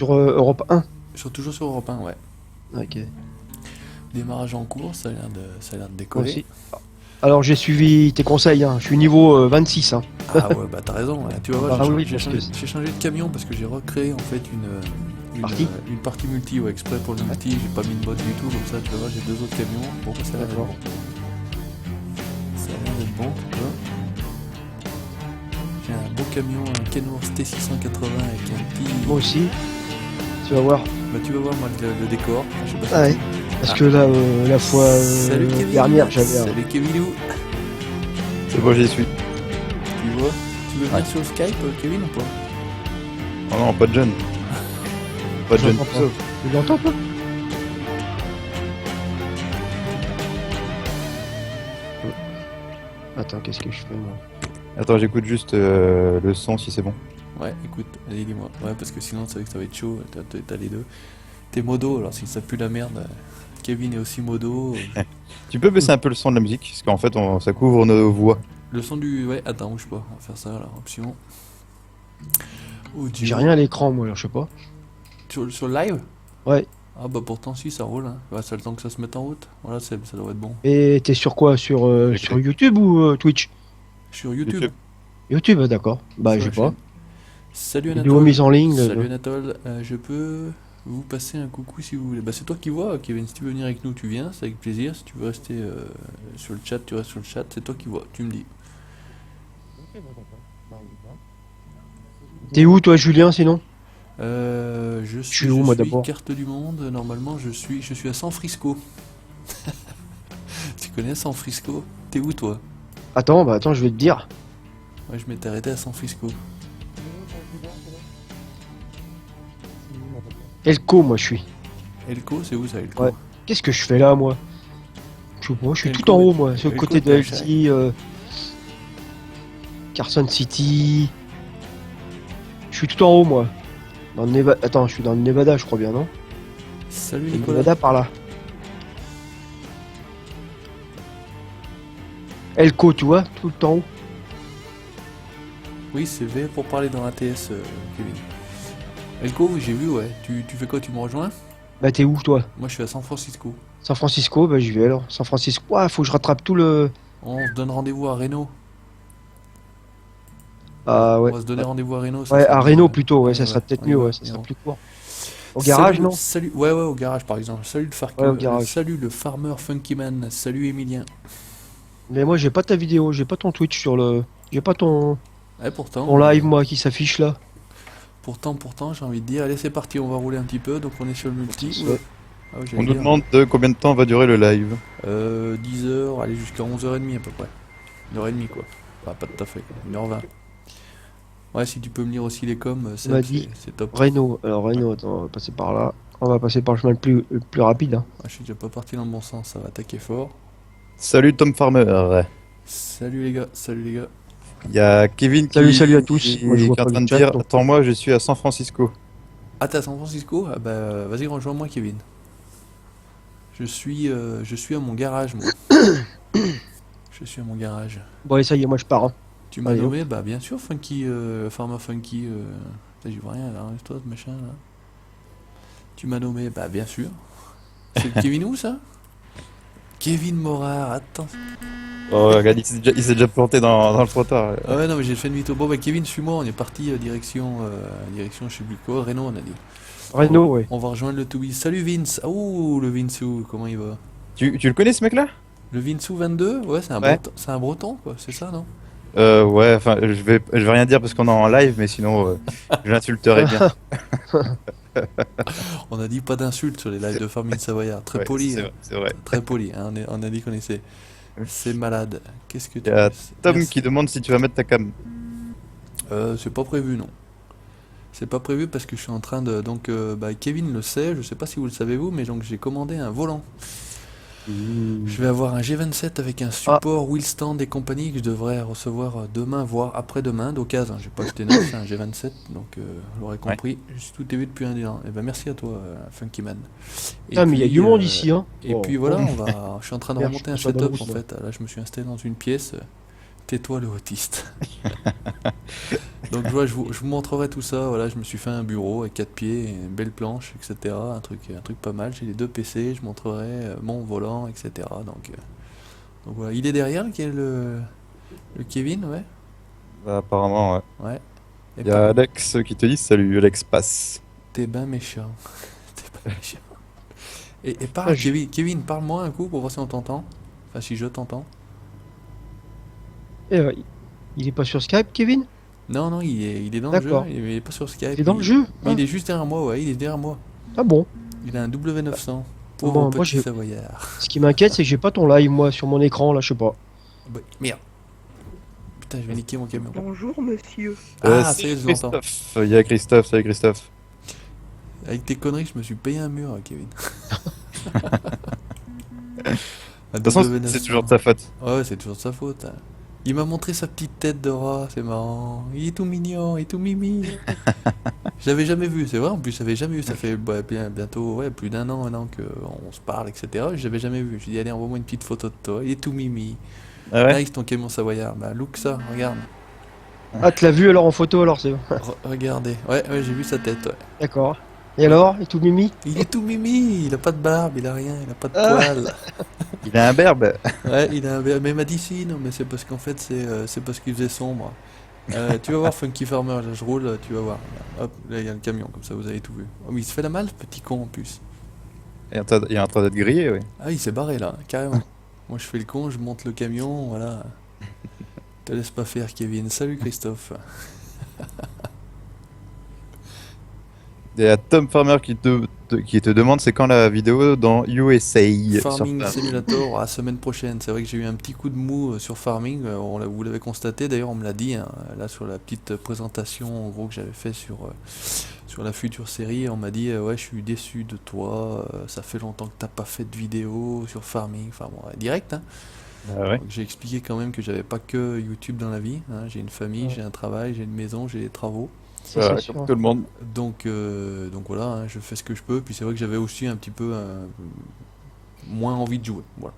Sur Europe 1. Toujours sur Europe 1, ouais. Ok. Démarrage en cours, ça a l'air de Moi décoller. aussi. Alors j'ai suivi tes conseils, hein. Je suis niveau 26. Hein. Ah ouais, bah t'as raison, ouais. Tu vas voir, Bah oui, parce que j'ai changé de camion parce que j'ai recréé en fait parti. une partie multi, ouais, exprès pour le Ouais. multi, j'ai pas mis de mode du tout, comme ça tu vas voir, j'ai deux autres camions. Bon, bah, ça a l'air d'être D'accord. bon. Ça a l'air d'être bon, tu vois. J'ai un beau camion, un Kenworth T680 avec un petit. Moi aussi. Tu vas voir. Bah tu vas voir moi le décor. Je sais pas Ah si ouais. tu. Parce Ah. que là, la fois Salut Kevin. dernière, j'avais un. Salut Kevinou. C'est bon, j'y suis. Tu vois. Tu veux venir sur Skype, Kevin, ou pas? Oh non, pas de jeune. Pas de jeune. J'entends pas. Tu l'entends pas? Attends, qu'est-ce que je fais moi? Attends, j'écoute juste le son si c'est bon. Ouais, écoute, allez, dis-moi. Ouais, parce que sinon, c'est vrai que ça va être chaud. T'as les deux. T'es modo, alors si ça pue la merde, Kevin est aussi modo. Tu peux baisser un peu le son de la musique, parce qu'en fait, ça couvre nos voix. Le son du. Ouais, attends, bouge pas. On va faire ça, là, option. Audio. J'ai rien à l'écran moi, alors je sais pas. Sur le live? Ouais. Ah bah pourtant, si, ça roule. Hein. Ouais, c'est le temps que ça se mette en route. Voilà, ça doit être bon. Et t'es sur quoi? Sur YouTube ou Twitch? Sur YouTube, YouTube. YouTube, d'accord. Bah sur je la sais pas. chaîne. Salut Vidéo Anatole. mise en ligne. Salut Anatole. Je peux vous passer un coucou si vous voulez. Bah c'est toi qui vois, Kevin. Si tu veux venir avec nous, tu viens, c'est avec plaisir. Si tu veux rester sur le chat, tu restes sur le chat. C'est toi qui vois. Tu me dis. T'es où toi, Julien, sinon? Je suis où, moi, d'abord? carte du monde. Normalement, je suis à San Frisco. Tu connais San Frisco? T'es où toi? Attends, je vais te dire. Ouais, je m'étais arrêté à San Frisco. Elko, moi je suis. Elko, c'est où ça, Elko? Ouais. Qu'est-ce que je fais là, moi? Je sais pas, je suis Elko, tout en haut, moi. Sur le Elko, côté de t'es à LC, Carson City. Je suis tout en haut, moi. Dans le Nevada. Attends, je suis dans le Nevada, je crois bien, non? Salut Le Nicolas. Nevada par là. Elko, tu vois, tout en haut. Oui, c'est V pour parler dans ATS, Kevin. Elko, oui, j'ai vu, ouais. Tu fais quoi? Tu me rejoins? Bah t'es où, toi? Moi, je suis à San Francisco. San Francisco, bah j'y vais alors. San Francisco, ah, faut que je rattrape tout le. On se donne rendez-vous à Reno. Ah ouais. On va se donner rendez-vous à Reno. Ça Ouais, serait à bien, Reno plutôt, ouais, ça serait ouais, peut-être on y mieux, va, ouais, ça on y serait va. plus court. Au garage, non? Salut, ouais, au garage par exemple. Salut le Ouais, au garage. salut le Farmer Funky Man. Salut Emilien. Mais moi j'ai pas ta vidéo, j'ai pas ton Twitch sur le. J'ai pas ton, Ouais, pourtant, ton live, moi, qui s'affiche là. pourtant, j'ai envie de dire, allez, c'est parti, on va rouler un petit peu. Donc, on est sur le multi. Ouais. Ah ouais, On j'allais nous dire, demande de combien de temps va durer le live. 10 heures, allez, jusqu'à 11h30 à peu près. 1h30 quoi. Bah, pas tout à fait, 1h20. Ouais, si tu peux me lire aussi les coms, On m'a Seb, dit c'est top. Reno. Alors Reno, attends, on va passer par là. On va passer par le chemin le plus rapide. Hein. Ah, je suis déjà pas parti dans le bon sens, ça va attaquer fort. Salut Tom Farmer. Salut les gars, salut les gars. Il y a Kevin Salut à tous. Moi, je qui vois est en pas train le de chat, dire donc. attends, moi je suis à San Francisco. Ah, t'es à San Francisco? Ah bah, vas-y, rejoins-moi, Kevin. Je suis à mon garage, moi. Je suis à mon garage. Bon, allez, ça y est, moi je pars. Hein. Tu m'as Allez, nommé? Bah, bien sûr, Funky, Farmer Funky. Putain, j'y vois rien, là, toi, ce machin, là. Tu m'as nommé? Bah, bien sûr. C'est Kevin où, ça? Kevin Morard, attends. Oh, regarde, il s'est déjà planté dans le trottoir. Ah ouais, non, mais j'ai fait demi-tour. Bon, bah, Kevin, suis-moi, on est parti direction, je sais plus quoi, Reno, on a dit. Reno, ouais. On va rejoindre le Toubi. Salut Vince! Oh, le Vincou, comment il va? Tu le connais ce mec-là? Le Vincou 22? Ouais, Ouais. C'est un breton, quoi, c'est ça, non? Ouais, enfin, je vais rien dire parce qu'on est en live, mais sinon, je l'insulterai bien. On a dit pas d'insultes sur les lives de Farming Savoyard. Très Ouais, poli, hein. c'est vrai. Très poli, hein. On a dit qu'on essaie. C'est malade. Qu'est-ce que Il tu y a penses? Tom Merci. qui demande si tu vas mettre ta cam. C'est pas prévu, non. C'est pas prévu parce que je suis en train de. Donc, bah, Kevin le sait, je sais pas si vous le savez vous, mais donc j'ai commandé un volant. Je vais avoir un G27 avec un support wheel stand et compagnie que je devrais recevoir demain, voire après-demain, d'occasion. J'ai pas acheté neuf, c'est un G27, donc vous l'aurez compris. Je suis tout TV depuis un an. Et ben merci à toi, Funky Man. Et Ah, mais il y a puis, du monde ici, hein. Et Bon. puis voilà, je suis en train de Merde, remonter je un suis pas dans le setup en rouge, là. fait. Là, je me suis installé dans une pièce. Tais-toi le autiste. Donc je vous montrerai tout ça. Voilà, je me suis fait un bureau avec 4 pieds, une belle planche, etc. Un truc pas mal. J'ai les deux PC. Je montrerai mon volant, etc. Donc voilà, il est derrière, le Kevin, ouais. Bah, apparemment, ouais. Ouais. Et Il y a Alex qui te dit salut, Alex passe. t'es ben méchant. T'es ben méchant. Et Ah, parle, Kevin, parle-moi un coup pour voir si on t'entend. Enfin, si je t'entends. Il est pas sur Skype, Kevin? Non, non, il est dans le jeu. D'accord. Il est pas sur Skype. Il est dans le jeu? Mais Ah, il est juste derrière moi, ouais. Il est derrière moi. ah bon. Il a un W900. Pauvre Bon, moi, petit j'ai... Savoyard. Ce qui m'inquiète, c'est que j'ai pas ton live, moi, sur mon écran, là, je sais pas. Bah, merde. Putain, je vais niquer mon camion. Bonjour monsieur. Ah, ça y est, je l'entends. Christophe. Il y a Christophe, salut Christophe. Avec tes conneries, je me suis payé un mur, Kevin. De toute façon, c'est toujours de sa faute. Ouais, c'est toujours de sa faute, hein. Il m'a montré sa petite tête de rat, c'est marrant. Il est tout mignon, il est tout mimi. Je l'avais jamais vu, c'est vrai, en plus, j'avais jamais vu. Ça fait bientôt plus d'un an, qu'on se parle, etc. Je l'avais jamais vu. J'ai dit, allez, envoie-moi une petite photo de toi. Il est tout mimi. Ah ouais? Nice ton camion savoyard. Bah, look ça, regarde. Ah, tu l'as vu alors en photo, alors c'est bon. Regardez. Ouais, j'ai vu sa tête, ouais. D'accord. Et alors? Et tout mimi? Il est tout mimi, il a pas de barbe, il a rien, il a pas de Ah. poils. Il a un berbe. Ouais, il a un mais il m'a dit si, non, mais c'est parce qu'en fait, c'est parce qu'il faisait sombre. Tu vas voir Funky Farmer, là, je roule, tu vas voir. Hop, là, il y a le camion, comme ça, vous avez tout vu. Oh, mais il se fait la malle, ce petit con, en plus. Il est en train d'être grillé, oui. Ah, il s'est barré, là, carrément. Moi, je fais le con, je monte le camion, voilà. Te laisse pas faire, Kevin. Salut, Christophe. Il y a Tom Farmer qui te demande c'est quand la vidéo dans USA. Farming sur- Simulator, à semaine prochaine. C'est vrai que j'ai eu un petit coup de mou sur Farming, vous l'avez constaté, d'ailleurs on me l'a dit, hein, là sur la petite présentation en gros que j'avais fait sur la future série, on m'a dit ouais je suis déçu de toi, ça fait longtemps que t'as pas fait de vidéo sur Farming, enfin bon, direct, hein. Ah ouais. Donc, j'ai expliqué quand même que j'avais pas que YouTube dans la vie, hein. J'ai une famille, Ouais. j'ai un travail, j'ai une maison, j'ai des travaux. Ça, Voilà, c'est sûr. comme tout le monde. Donc voilà, hein, je fais ce que je peux, puis c'est vrai que j'avais aussi un petit peu moins envie de jouer, voilà.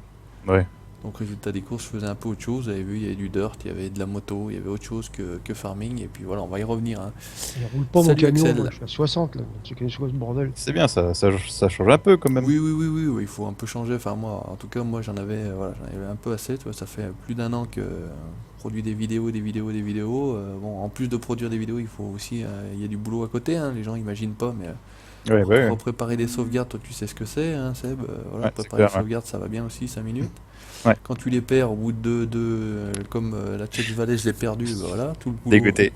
Ouais. Donc résultat des courses, je faisais un peu autre chose. Vous avez vu, il y avait du dirt, il y avait de la moto, il y avait autre chose que farming. Et puis voilà, on va y revenir, hein. Il roule pas mon Salut, camion, Axel. moi, je suis à 60 là. C'est quoi ce bordel? C'est bien, ça change un peu quand même. Oui, il faut un peu changer. Enfin moi, en tout cas, moi j'en avais un peu assez. Tu vois, ça fait plus d'un an que je produis des vidéos. Bon, en plus de produire des vidéos, il faut aussi, il y a du boulot à côté, hein. Les gens imaginent pas, mais Ouais, ouais, ouais. pour préparer des sauvegardes, toi tu sais ce que c'est, hein, Seb. Voilà, Ouais, c'est préparer des clair, ouais. sauvegardes, ça va bien aussi, 5 minutes. Ouais. Quand tu les perds au bout de comme la Church Valley, je l'ai perdu, bah voilà, tout le boulot. Dégoûté.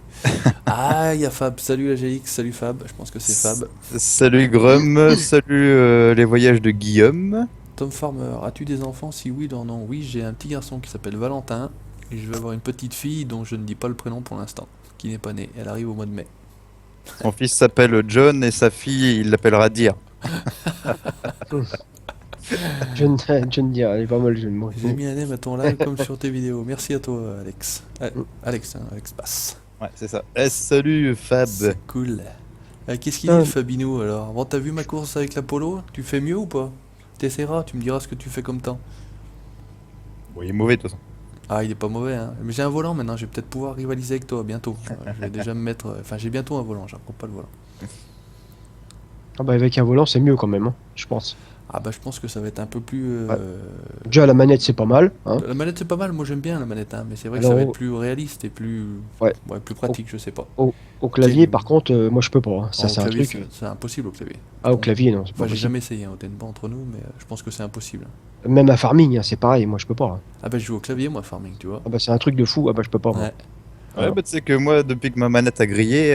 Ah, il y a Fab, salut la GX, salut Fab, je pense que c'est Fab. Salut Grum, salut les voyages de Guillaume. Tom Farmer, as-tu des enfants? Si oui, non. Oui, j'ai un petit garçon qui s'appelle Valentin, et je vais avoir une petite fille dont je ne dis pas le prénom pour l'instant, qui n'est pas née, elle arrive au mois de mai. Son fils s'appelle John et sa fille, il l'appellera Dir. Je ne dis rien, elle est pas mal, je ne moi. J'ai mis un aime à ton live comme sur tes vidéos, merci à toi Alex. Alex, hein, Alex Bass. Ouais, c'est ça. Salut Fab. C'est cool. Qu'est-ce qu'il dit le Fabino alors? Bon, t'as vu ma course avec l'Apollo? Tu fais mieux ou pas? T'essaieras, tu me diras ce que tu fais comme temps. Bon, il est mauvais de toute façon. Ah, il est pas mauvais, hein. Mais j'ai un volant maintenant, je vais peut-être pouvoir rivaliser avec toi bientôt. Je vais déjà me mettre. Enfin, j'ai bientôt un volant, j'apprends pas le volant. Ah bah avec un volant, c'est mieux quand même, hein, je pense. Ah, bah, je pense que ça va être un peu plus. Ouais. Déjà, la manette, c'est pas mal, hein. La manette, c'est pas mal, moi j'aime bien la manette, hein. Mais c'est vrai que Alors, ça va être plus réaliste et plus. Ouais. Plus pratique, je sais pas. Au clavier, C'est- par contre, moi, je peux pas, hein. Ça, Au c'est un clavier, truc. c'est impossible au clavier. Ah, au clavier, non, c'est pas Enfin, j'ai possible. jamais essayé, hein, on pas entre nous, mais je pense que c'est impossible. Même à Farming, hein, c'est pareil, moi, je peux pas, hein. Ah, bah, je joue au clavier, moi, Farming, tu vois. Ah bah c'est un truc de fou, ah bah je peux pas, moi. Ouais. Ouais, bah tu sais que moi, depuis que ma manette a grillé,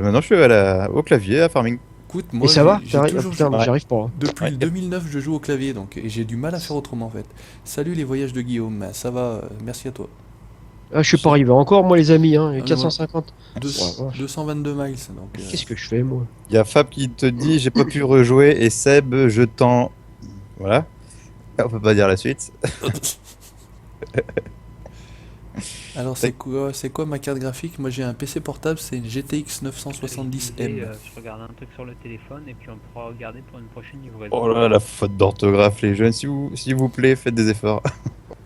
maintenant je suis au clavier à farming. Écoute, moi, Et ça va? j'ai T'arrives- toujours putain, joué- j'arrive pas, hein. Depuis Ouais. le 2009, je joue au clavier, donc, et j'ai du mal à faire autrement, en fait. Salut les voyages de Guillaume, ça va, merci à toi. Ah, je suis pas arrivé encore, moi, les amis, hein, Ah, 450. Deux- Ouais, vache. 222 miles, donc. Qu'est-ce que je fais, moi? Il y a Fab qui te dit j'ai pas pu rejouer et Seb, je t'en. Voilà. On peut pas dire la suite. Alors, c'est quoi ma carte graphique? Moi, j'ai un PC portable, c'est une GTX 970M. Je regarde un truc sur le téléphone et puis on pourra regarder pour une prochaine livraison. Oh là, la faute d'orthographe, les jeunes, s'il vous plaît, faites des efforts.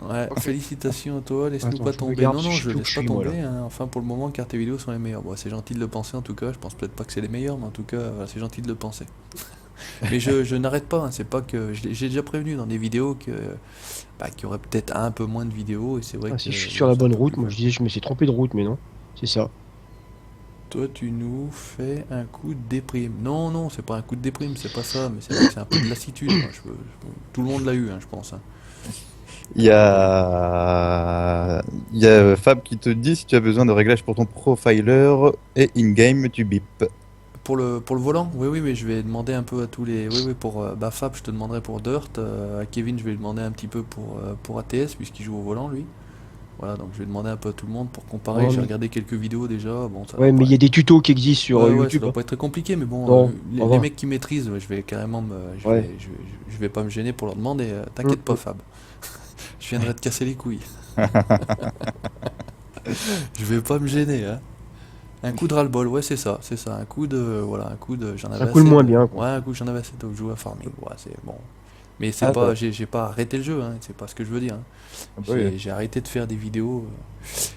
Ouais, Ok. félicitations à toi, laisse-nous Attends, pas je tomber. regarde Non, si non, je je sais plus où laisse je pas suis, moi, tomber. Hein. Enfin, pour le moment, car tes vidéos sont les meilleures. Bon, c'est gentil de le penser en tout cas. Je pense peut-être pas que c'est les meilleurs, mais en tout cas, voilà, c'est gentil de le penser. Mais je n'arrête pas. Hein. C'est pas que j'ai déjà prévenu dans des vidéos que qu'il y aurait peut-être un peu moins de vidéos. Et c'est vrai Ah, que si je suis sur la c'est un bonne peu route, plus moi calme. je disais je me suis trompé de route, mais non. C'est ça. Toi, tu nous fais un coup de déprime. Non, non, c'est pas un coup de déprime, c'est pas ça. Mais c'est vrai que c'est un peu de lassitude. Moi. Tout le monde l'a eu, hein, je pense. Hein. Il y a... Il y a Fab qui te dit si tu as besoin de réglages pour ton profiler et in-game, tu bip. Pour le volant, oui, oui, mais je vais demander un peu à tous les. Oui, oui, pour Fab, je te demanderai pour Dirt. À Kevin, je vais lui demander un petit peu pour ATS, puisqu'il joue au volant, lui. Voilà, donc je vais demander un peu à tout le monde pour comparer. Ouais, J'ai mais, regardé quelques vidéos déjà. Bon, ça va ouais, mais pas. il y a des tutos qui existent sur Ouais, ouais, ça YouTube. doit Hein. pas être très compliqué, mais bon, Non, ça les va. mecs qui maîtrisent, ouais, je vais carrément me. Ouais. Je vais pas me gêner pour leur demander. Mm, T'inquiète pas, Fab. Je viendrai te casser les couilles. Je vais pas me gêner, hein. Un coup de ras-le-bol, ouais, c'est ça, c'est ça. Un coup de. Voilà, un coup de. J'en avais Un coup de assez moins de. bien, quoi. Ouais, un coup, j'en avais assez de jouer à Farming. Ouais, c'est bon. Mais c'est Ah, pas. ça. J'ai pas arrêté le jeu, hein, c'est pas ce que je veux dire. Hein. Ah bah oui. J'ai arrêté de faire des vidéos.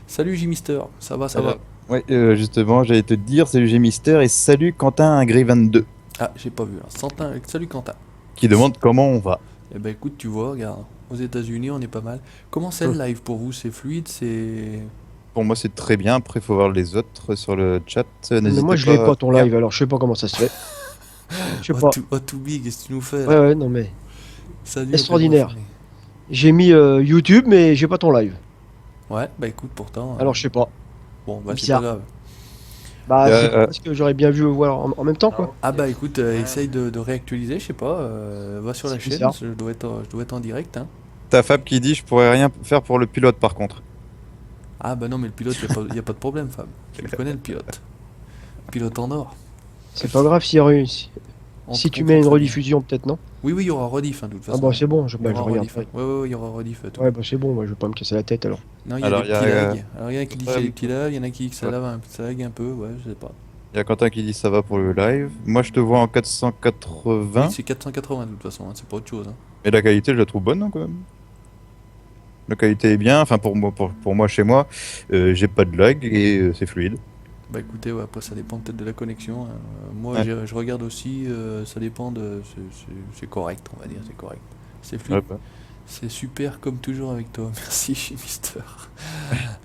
Salut J-Mister, ça va, ça va. Alors, ouais, justement, j'allais te dire, salut G-Mister et salut Quentin Grey 22 Ah, j'ai pas vu. Là. Salut Quentin. qui demande comment on va. Eh ben écoute, tu vois, regarde, aux États-Unis, on est pas mal. Comment c'est le live pour vous? C'est fluide, c'est. Pour moi, c'est très bien. Après, il faut voir les autres sur le chat. Mais N'hésitez moi je pas. l'ai pas ton live, alors je sais pas comment ça se fait. Je sais pas. Oh, too big, qu'est-ce que tu nous fais Ouais, là? ouais, non mais. Salut. Extraordinaire. appelle-moi J'ai mis YouTube, mais j'ai pas ton live. Farming. Ouais, bah écoute, pourtant. Alors je sais pas. Bon, bah c'est bizarre. pas grave. Bah, c'est Euh, parce que j'aurais bien vu voir en même temps, quoi. Ah bah écoute, essaye de réactualiser, je sais pas, va sur la C'est chaîne, bizarre. je dois être en direct. Hein. T'as Fab qui dit je pourrais rien faire pour le pilote par contre. Ah bah non, mais le pilote, y a pas de problème, Fab. Je le connais le pilote. Pilote en or. C'est pas grave s'il réussit. On Si te tu comprend mets une très bien. rediffusion, peut-être non. Oui, oui, il y aura rediff, hein, de toute Ah façon. bah c'est bon, je, Il y bah, je aura regarde. rediff. Ouais, ouais, ouais, il y aura rediff. Tout. Ouais, bah c'est bon, moi je vais pas me casser la tête alors. Non, il y a Alors, des il y a, petits lags. Alors il y en a qui disent qu'il y a des ouais. petits lags, il y en a qui disent que ça lag un peu, ouais, je sais pas. Il y a Quentin qui dit ça va pour le live. Moi, je te vois en 480. Oui, c'est 480 de toute façon, hein, c'est pas autre chose. Hein. Mais la qualité, je la trouve bonne hein, quand même. La qualité est bien. Enfin, pour moi, chez moi, j'ai pas de lag et c'est fluide. Bah écoutez, ouais, après ça dépend peut-être de la connexion. Hein. Moi Ouais. je regarde aussi, ça dépend de. C'est correct, on va dire, c'est correct. C'est fluide. Ouais, bah. C'est super comme toujours avec toi. Merci chez Mister.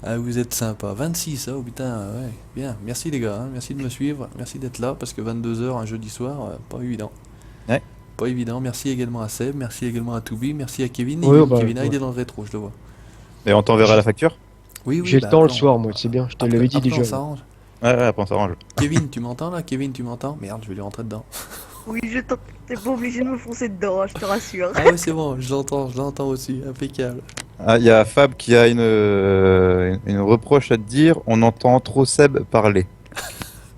Ah, vous êtes sympa. 26, oh putain, ouais, bien. Merci les gars, hein. Merci de me suivre, merci d'être là parce que 22h un jeudi soir, pas évident. Ouais. Pas évident. Merci également à Seb, merci également à Toubi, merci à Kevin. Ouais, bah, Kevin, ouais. il est dans le rétro, je le vois. Et on t'enverra la facture. Oui, oui, J'ai bah, le temps le après, soir, moi, c'est bien, je te l'avais dit après, déjà. on s'arrange. Ouais, après on s'arrange. Kevin, tu m'entends là? Kevin, tu m'entends? Merde, je vais lui rentrer dedans. Oui, je t'en... T'es pas obligé de me foncer dedans, hein, je te rassure. Ah ouais, c'est bon, je l'entends aussi, impeccable. Ah, il y a Fab qui a une reproche à te dire. On entend trop Seb parler.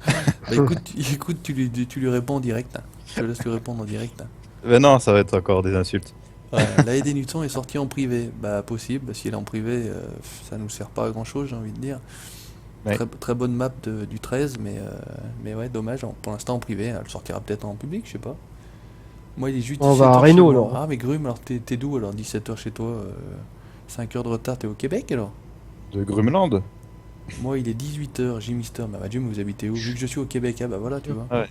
Bah, écoute, tu lui réponds en direct. Hein. Je te laisse lui répondre en direct. Hein. Mais non, ça va être encore des insultes. Ouais, la Eden Newton est sortie en privé. Bah possible, si elle est en privé, ça nous sert pas à grand chose, j'ai envie de dire. Ouais. Très bonne map du 13, mais ouais, dommage, pour l'instant en privé, elle sortira peut-être en public, je sais pas. Moi il est juste On 17 va à heures Reno, chez moi. alors. Ah mais Grum, alors t'es d'où alors? 17h chez toi, 5 heures de retard, t'es au Québec alors? De Grumeland. Moi il est 18h, J-Mister, bah Dieu, mais vous habitez où? Vu que je suis au Québec, ah bah voilà, tu vois. Ouais.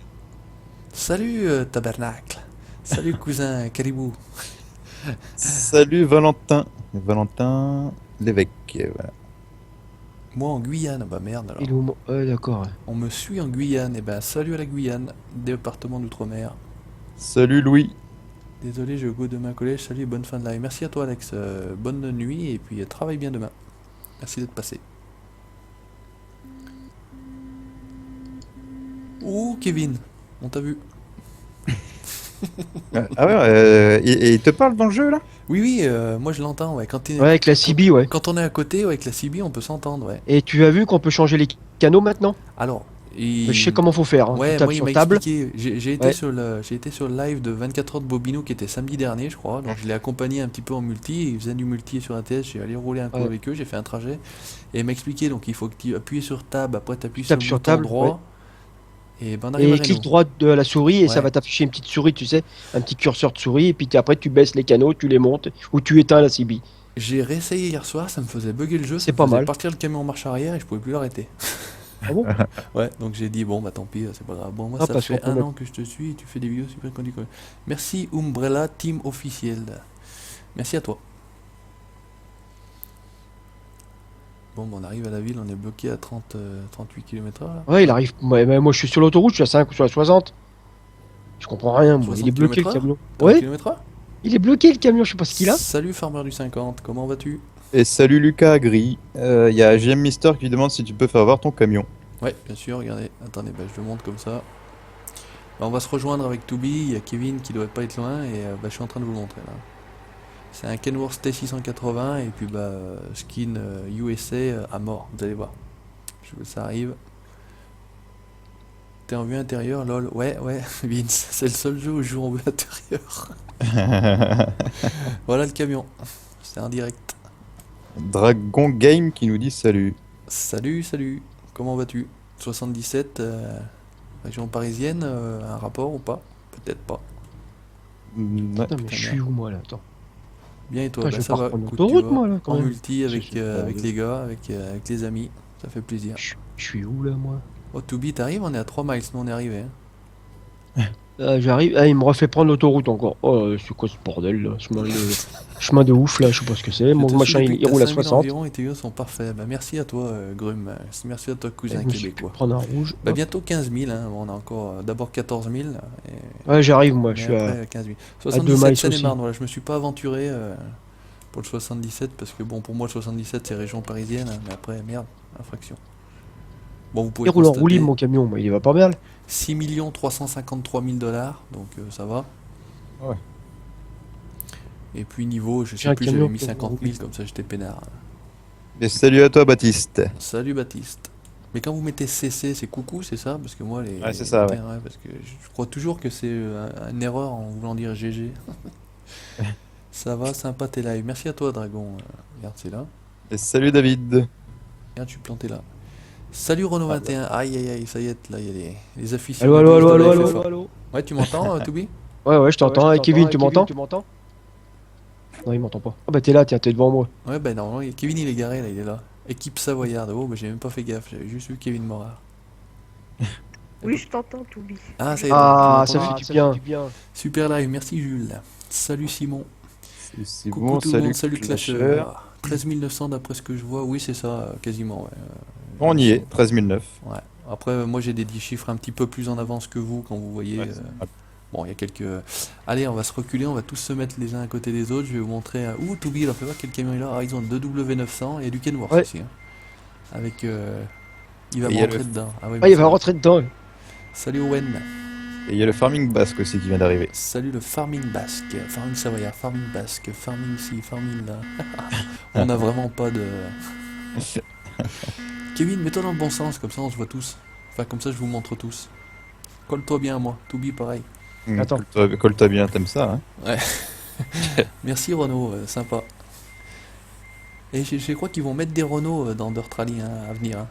Salut tabernacle. Salut cousin caribou. Salut Valentin. Valentin l'évêque. Voilà. Moi en Guyane, bah merde alors. Il est où, mon- Ouais, d'accord. Ouais. On me suit en Guyane, et ben salut à la Guyane, département d'outre-mer. Salut Louis. Désolé, je go demain au collège, salut et bonne fin de live. Merci à toi Alex, bonne nuit et puis travaille bien demain. Merci d'être passé. Ouh Kevin, on t'a vu. Ah ouais, et il te parle dans le jeu là? Oui oui, moi je l'entends, ouais. Ouais, avec la CB, ouais. Quand on est à côté, ouais, avec la CB, on peut s'entendre, ouais. Et tu as vu qu'on peut changer les canaux maintenant? Alors, Je sais comment faut faire. Hein. Ouais, Tu tapes moi il sur m'a table. expliqué. J'ai été Ouais. j'ai été sur le live de 24 heures de Bobino qui était samedi dernier, je crois. Donc je l'ai accompagné un petit peu en multi. Ils faisaient du multi sur ATS. J'ai allé rouler un coup Ouais. avec eux. J'ai fait un trajet et il m'a expliqué. Donc il faut que tu appuies sur tab. Après tu appuies Tu sur tapes le sur bouton table, droit. Et ben on arrive à Et Reno. clique droit de la souris et ça Ouais. va t'afficher une petite souris, tu sais, un petit curseur de souris. Et puis après, tu baisses les canaux, tu les montes ou tu éteins la CB. J'ai réessayé hier soir, ça me faisait bugger le jeu, C'est ça me pas faisait mal. partir le camion en marche arrière et je pouvais plus l'arrêter. Ah bon? Ouais, donc j'ai dit bon bah tant pis, c'est pas grave. Bon moi Ah, ça parce fait qu'on peut un mettre- an que je te suis et tu fais des vidéos super connues. Merci Umbrella Team officiel. Merci à toi. Bon bah on arrive à la ville, on est bloqué à 38 km/h là. Ouais, il arrive. Moi, je suis sur l'autoroute, je suis à 5 ou sur la 60. Je comprends rien, moi. Il est 60 bloqué le km/h? camion. 30 Ouais, km/h? il est bloqué le camion, je sais pas ce qu'il a. Salut Farmer du 50, comment vas-tu? Et salut Lucas Gris. Il y a GM Mister qui demande si tu peux faire voir ton camion. Ouais, bien sûr, regardez. Attendez, bah, je le montre comme ça. Bah, on va se rejoindre avec Toubi, il y a Kevin qui doit pas être loin et bah, je suis en train de vous le montrer là. C'est un Kenworth T680 et puis bah skin USA à mort, vous allez voir. Ça arrive. T'es en vue intérieure, lol. Ouais, Vince, c'est le seul jeu où je joue en vue intérieure. Voilà le camion. C'est en direct. Dragon Game qui nous dit salut. Salut, comment vas-tu? 77, région parisienne, un rapport ou pas? Peut-être pas. Ouais. Putain, mais je suis où, moi, là? Attends. Bien et toi? Putain, Bah, je vais ça pas va. reprendre Écoute, l'autoroute, tu vois, moi, là, quand en même. multi avec, C'est avec pas- les gars, avec les amis, ça fait plaisir. Je suis où, là, moi? Oh, Toubi, t'arrives? On est à 3 miles, nous on est arrivé. Hein. J'arrive. Ah, il me refait prendre l'autoroute encore. Oh, c'est quoi ce bordel, là? Chemin de ouf, là, je sais pas ce que c'est. Je Mon te machin, suis depuis il que t'as roule à 5000 60. environ et tes vidéos sont parfaits. Bah, merci à toi, Grum. Merci à toi, Je cousin me suis fait québécois. prendre un rouge. Bah, Hop. bientôt 15 000, hein. Bon, on a encore d'abord 14 000. Et... Ouais, j'arrive, moi, mais je suis à. après 15 000. deux 77 miles Seine-et-Marne, aussi. voilà, je me suis pas aventuré pour le 77 parce que bon, pour moi, le 77 c'est région parisienne, hein, mais après, merde, infraction. Bon, vous pouvez Il roule en constater roue libre, mon camion, moi, il va pas mal. 6 353 000 dollars, donc ça va. Ouais. Et puis niveau, je J'ai sais un plus, camion j'avais mis pour 50 000, rouler. comme ça j'étais peinard. Et salut à toi Baptiste. Salut Baptiste. Mais quand vous mettez CC, c'est coucou, c'est ça? Parce que moi, Ouais, c'est ça, ouais. parce que je crois toujours que c'est une erreur en voulant dire GG. Ça va, sympa tes lives. Merci à toi, Dragon. Regarde, c'est là. Et salut David. Regarde, je suis planté là. Salut Renault 21. Aïe, aïe, aïe, ça y est, là, il y a les affiches. Allô, allô, allô, allô, allô, allô. Ouais, tu m'entends, Toubi? Ouais, je t'entends. Hey, Kevin, tu m'entends? Non, il m'entend pas. Ah, bah, t'es là, tiens, t'es devant moi. Ouais, ben normalement, Kevin il est garé là, il est là. Équipe savoyarde. Oh, bah j'ai même pas fait gaffe, j'avais juste vu Kevin Morard. Oui, je t'entends, Toubi. Ah, ça y est, Ah, tu ça m'entends? fait du bien. Super live, merci Jules. Salut Simon. C'est Coucou bon, tout le salut monde, salut Clasher. Clasher. 13 900 d'après ce que je vois, oui c'est ça, quasiment. Ouais. On y est, 13 009. Ouais. Après, moi j'ai des chiffres un petit peu plus en avance que vous quand vous voyez. Ouais, c'est vrai. Bon, il y a quelques. Allez, on va se reculer, on va tous se mettre les uns à côté des autres. Je vais vous montrer. Ouh, Toubi, il a fait voir quel camion il a. Ah, ils ont 2W900 et du Kenworth Ouais. aussi. Hein. Avec. Il va Et me il y a rentrer le- dedans. Ah, oui, Ah, il mais va ça- rentrer dedans. Salut Owen. Et il y a le Farming Basque aussi qui vient d'arriver. Salut le farming basque, farming savoyard, farming basque, farming ci, farming là. On n'a vraiment pas de. Kevin, mets-toi dans le bon sens, comme ça on se voit tous. Enfin, comme ça je vous montre tous. Colle-toi bien à moi, Toubi pareil. Attends. Colle-toi bien, t'aimes ça, hein? Merci Renault, sympa. Et je crois qu'ils vont mettre des Renault dans Dirt Rally à venir. Hein.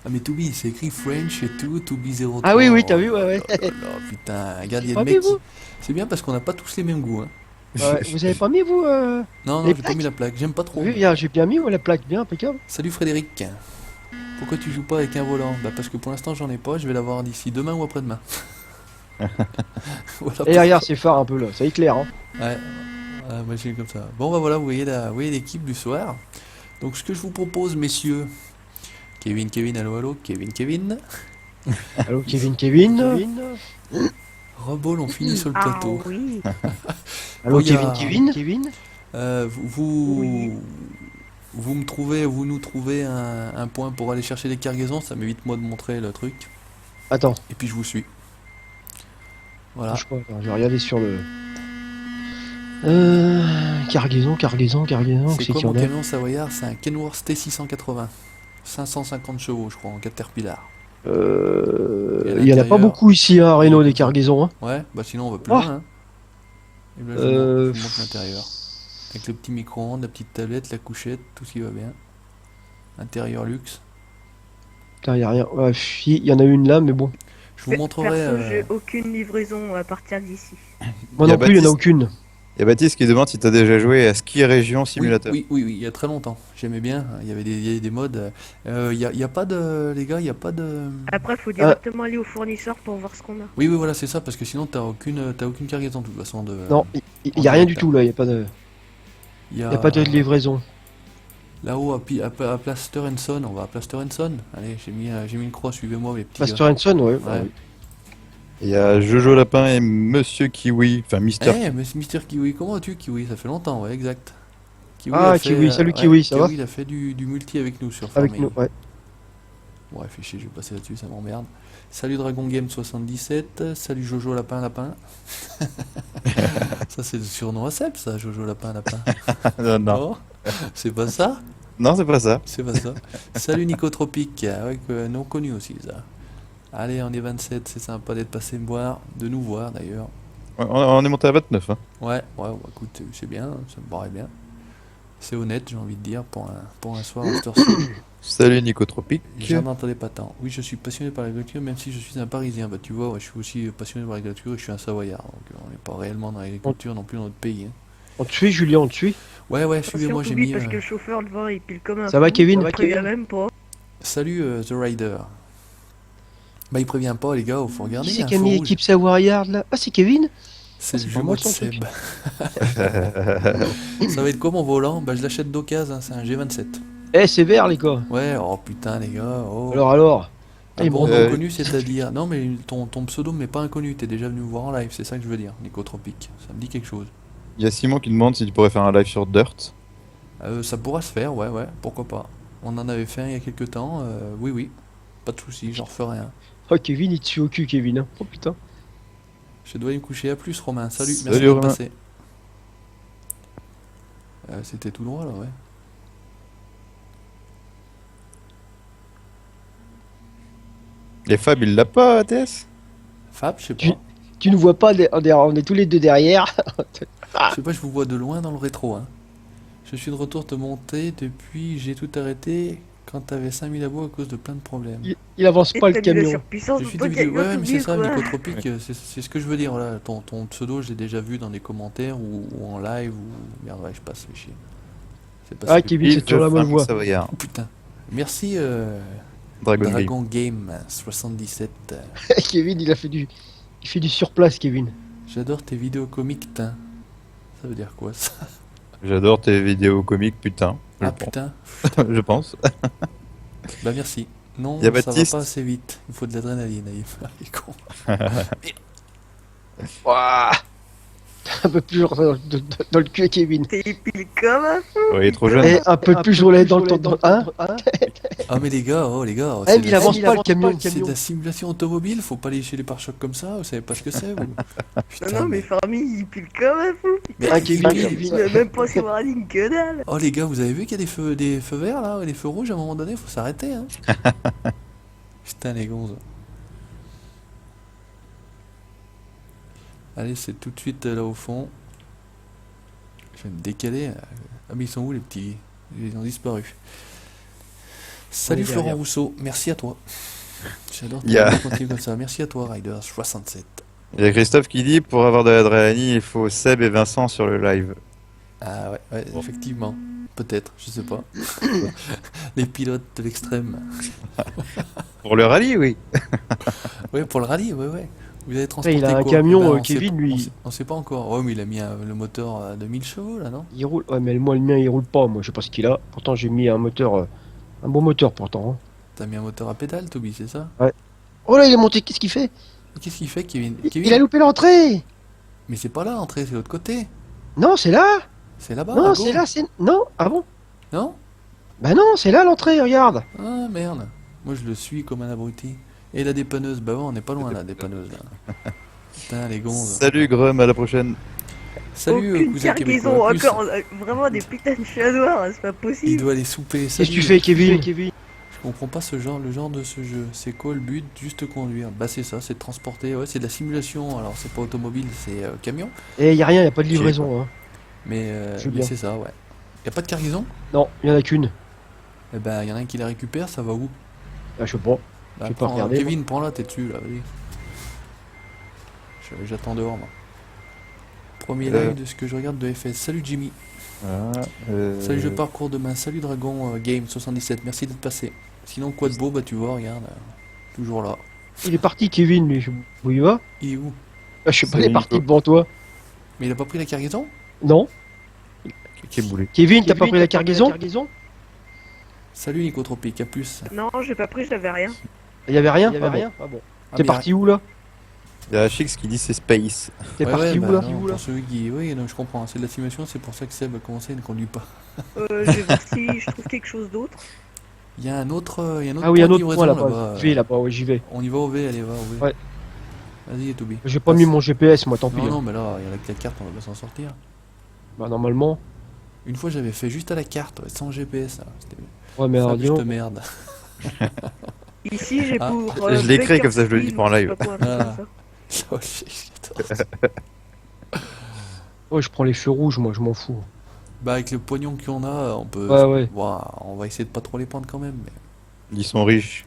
Ah mais Toubi, c'est écrit French et tout, Toubi 03. Ah oui, t'as vu, ouais. Oh là là, putain, regarde, il y a Pas des mecs vu, vous qui... C'est bien parce qu'on n'a pas tous les mêmes goûts. Hein. Ouais, vous avez pas mis, vous Non, Les j'ai pas plaques mis la plaque, j'aime pas trop. Oui, j'ai bien mis, ouais, la plaque, bien impeccable. Salut Frédéric. Pourquoi tu joues pas avec un volant? Bah parce que pour l'instant j'en ai pas, je vais l'avoir d'ici demain ou après-demain. Voilà Et derrière, c'est phare un peu, là, ça éclaire, hein. Ouais, moi j'ai comme ça. Bon bah voilà, vous voyez l'équipe du soir. Donc ce que je vous propose, messieurs. Kevin, allô, Kevin. Allô, Kevin. Rebol, on finit sur le Ah plateau. oui. Allô, Oh, y a- Kevin. Vous Oui. vous nous trouvez un point pour aller chercher les cargaisons, ça m'évite moi de montrer le truc. Attends, Et puis je vous suis. Voilà. bouge pas, attends, je vais regarder sur le... Cargaison, C'est c'est quoi qui mon en a? camion savoyard? C'est un Kenworth T680. 550 chevaux, je crois, en Caterpillar. Et à Il y en a pas l'intérieur, beaucoup ici, hein, à Renault, des cargaisons, hein. Ouais, bah sinon on va plus Oh. loin. Hein. Et ben, je vous montre l'intérieur. Avec le petit micro-ondes, la petite tablette, la couchette, tout ce qui va bien. Intérieur luxe. Putain, y a rien. Ouais, il y en a une là, mais bon. Je vous montrerai. Perso, j'ai aucune livraison à partir d'ici. Moi Y a non plus, il y en a Baptiste. aucune. Il y a Baptiste qui demande si t'as déjà joué à Ski Région Oui, Simulateur. oui, oui, oui, il y a très longtemps. J'aimais bien. Il y a des modes. Il y a pas de. Les gars, il y a pas de. Après, faut directement aller au fournisseur pour voir ce qu'on a. Oui, oui, voilà, c'est ça, parce que sinon, t'as aucune cargaison de toute façon. Non, il y a rien du tout là, il y a pas de, Il y y a pas de livraison. Là-haut, à Plaster Son, on va à Plaster Son. Allez, j'ai mis une croix, suivez-moi, mes petits gars. Pastor Son, ouais. Ouais. Il y a Jojo Lapin et Monsieur Kiwi, enfin Mister. Eh, mais Mister Kiwi, comment vas-tu, Kiwi? Ça fait longtemps, ouais, exact. Kiwi Ah, a fait, Kiwi, salut ouais, Kiwi, ça va? Kiwi, il a fait du multi avec nous sur Avec Farming. nous, ouais. Ouais, fais chier, je vais passer là-dessus, ça m'emmerde. Salut Dragon Game 77, salut Jojo Lapin Lapin. Ça, c'est le surnom à Seb, ça, Jojo Lapin Lapin. Non, Oh, c'est pas ça? non, c'est pas ça. C'est pas ça. Salut Nicotropique, ouais, non connu aussi, ça. Allez, on est 27, c'est sympa d'être passé me voir, de nous voir d'ailleurs. On est monté à 29. Hein. Ouais, bah, écoute, c'est bien, ça me paraît bien. C'est honnête, j'ai envie de dire, pour un soir à cette heure-ci. Salut Nicotropique. J'en entendais pas tant. Oui, je suis passionné par l'agriculture, même si je suis un Parisien. Bah, tu vois, ouais, je suis aussi passionné par l'agriculture et je suis un Savoyard. Donc, on n'est pas réellement dans l'agriculture non plus dans notre pays. Hein. On te suit, Julien, on te suit. Ouais, suivez-moi, j'ai Toby, mis. parce que le chauffeur devant il pile comme un Ça va, fou, Kevin? il prévient même pas. Salut The Rider. Bah, il prévient pas, les gars, faut regarder. Qui c'est hein, qui a feu mis rouge. l'équipe Savoyard là? Ah, c'est Kevin? C'est c'est le pas jumeau moi de son truc. Seb. Ça va être quoi mon volant? Bah, je l'achète d'occasion, hein, c'est un G27. Eh, c'est vert, les gars. Ouais, oh putain, les gars. Oh. Alors. Ah ils bon, m'ont- inconnu, c'est-à-dire. Non, mais ton pseudo m'est pas inconnu, t'es déjà venu me voir en live, c'est ça que je veux dire, Nicotropique. Ça me dit quelque chose. Il y a Simon qui demande si tu pourrais faire un live sur Dirt. Ça pourra se faire, ouais, pourquoi pas. On en avait fait un il y a quelques temps, oui, pas de soucis, j'en referai un. Oh, Kevin, il te suit au cul, Kevin. Hein. Oh putain. Je dois y me coucher, à plus Romain, salut, merci Salut, d'être Romain. passé. C'était tout droit là, ouais. Et Fab, il l'a pas, ATS? Fab, je sais Tu- pas. Tu nous vois pas, on est tous les deux derrière. Je sais pas, je vous vois de loin dans le rétro, hein. Je suis de retour te monter depuis, j'ai tout arrêté quand t'avais 5000 abos à cause de plein de problèmes. Il avance Et pas le t'as mis la camion. surpuissance Je dans suis ton des vidéos. camion, Ouais, mais c'est ça, quoi. Nicotropique, c'est ce que je veux dire. Voilà. Ton pseudo, je l'ai déjà vu dans des commentaires ou en live ou. Merde, ouais, je passe, fais chier. C'est pas Ah, ça. Kevin, c'est sur la bonne voie. Savoyard. Oh, putain. Merci, Dragon Game. Dragon Game 77. Kevin, il fait du surplace, Kevin. J'adore tes vidéos comiques, tin. Ça veut dire quoi ça? J'adore tes vidéos comiques, putain. Ah putain. Je pense. Bah merci. Non, Y a ça va Baptiste. pas assez vite. Il faut de l'adrénaline, Naïf. Il est con. Ouah. Un peu plus dans le cul, Kevin. T'es pile comme un fou. Ouais, il est trop jeune. Et un peu plus journé dans le temps. Hein? Ah mais les gars, oh, Eh, c'est mais il avance pas le camion. c'est de la simulation automobile, faut pas lécher les pare-chocs comme ça, vous savez pas ce que c'est vous? Putain, Non, mais Farmy, il pile comme un fou. mais- Ah, Kevin, Il a même pas sur running que dalle. Oh les gars, vous avez vu qu'il y a des feux verts là, et des feux rouges à un moment donné, faut s'arrêter hein. Putain les gonzes. Allez, c'est tout de suite là au fond. Je vais me décaler. Ah mais ils sont où les petits? Ils ont disparu. Salut est Florent derrière. Rousseau, merci à toi. J'adore Il y a- continuer comme ça. Merci à toi Rider 67. Il y a Christophe qui dit pour avoir de l'adrénaline, il faut Seb et Vincent sur le live. Ah ouais, effectivement. Peut-être, je sais pas. Les pilotes de l'extrême. Pour le rallye, oui. Ouais, pour le rallye, ouais. Vous avez transporté il a un quoi? camion, Eh ben, on Kevin, sait- lui. On sait pas encore. Ouais, mais il a mis le moteur de 1000 chevaux là, non? Il roule. Ouais, mais moi, le mien, il roule pas. Moi, je sais pas ce qu'il a. Pourtant, j'ai mis un moteur. Un bon moteur, pourtant. Hein. T'as mis un moteur à pédale, Toby, c'est ça? Oh là, il est monté. Qu'est-ce qu'il fait? Qu'est-ce qu'il fait, Kevin? Il Kevin a loupé l'entrée. Mais c'est pas là l'entrée, c'est de l'autre côté. Non, c'est là. C'est là-bas. à Non, gauche. c'est là. C'est non. Ah bon? Non? Bah non, c'est là l'entrée. Regarde. Ah merde. Moi je le suis comme un abruti. Et la dépanneuse, bah ouais, on n'est pas loin là, la dépanneuse là. Putain, les gonzes. Salut Grum, à la prochaine. Salut, Aucune cousin cargaison, québécois. En plus, encore vraiment des putains de chats noirs, c'est pas il possible. doit aller souper. Qu'est-ce que Salut. tu fais, Kevin? Je comprends pas le genre de ce jeu. C'est quoi le but? Juste conduire. Bah c'est ça, c'est de transporter. Ouais, c'est de la simulation. Alors c'est pas automobile, c'est camion. Eh, y a rien. Y a pas de livraison. Hein. Mais Julien. c'est ça, ouais. Y a pas de cargaison? Non, y en a qu'une. Eh ben y en a un qui la récupère, ça va où? Ah, je sais pas. Bah, J'ai pas prends, regardé, Kevin, prends-la, t'es dessus là, vas-y. J'attends dehors moi. Premier live de ce que je regarde de FS. Salut Jimmy. Voilà, Salut je parcours demain. Salut Dragon Game 77. Merci d'être passé. Sinon quoi de beau, bah tu vois, regarde. Toujours là. Il est parti, Kevin, lui. Où il va? Il est où? Ah, je sais pas, Salut, il est parti Nico. devant toi. Mais il a pas pris la cargaison? Non? Qui est boulé. Kevin, t'as pas pris la cargaison? Salut Nicotropique, à plus. Non, j'ai pas pris, j'avais rien. Il y avait rien? Ah bon. Ah, T'es mais parti où là? Il y a Chix qui dit c'est Space. T'es ouais, parti ouais, où bah là? non, pour celui qui... Oui, non, je comprends. C'est de la simulation, c'est pour ça que Seb a commencé et ne conduit pas. Je vais voir si je trouve quelque chose d'autre. Il y a un autre, Ah oui, un point de autre livraison point là-bas. là-bas. J'y vais là-bas, ouais, j'y vais. On y va au V, allez, va au V. Ouais. Vas-y, Toby. J'ai pas mis mon GPS, moi, tant pis. Non, hein. non, mais là, il y a la carte, on va pas s'en sortir. Bah, normalement. Une fois, j'avais fait juste à la carte, ouais, sans GPS. Là. C'était Ouais, mais ça, alors, je dis te donc. merde. Ici, j'ai Ah, pour. je l'écris comme ça, je le dis pas en live. Je sais pas quoi, un truc Ah. comme ça. Oh, shit. Ouais, je prends les feux rouges, moi, je m'en fous. Bah, avec le pognon qu'on a, on peut. Ouais, ouais. Ouah, on va essayer de pas trop les prendre quand même. Mais... Ils sont riches.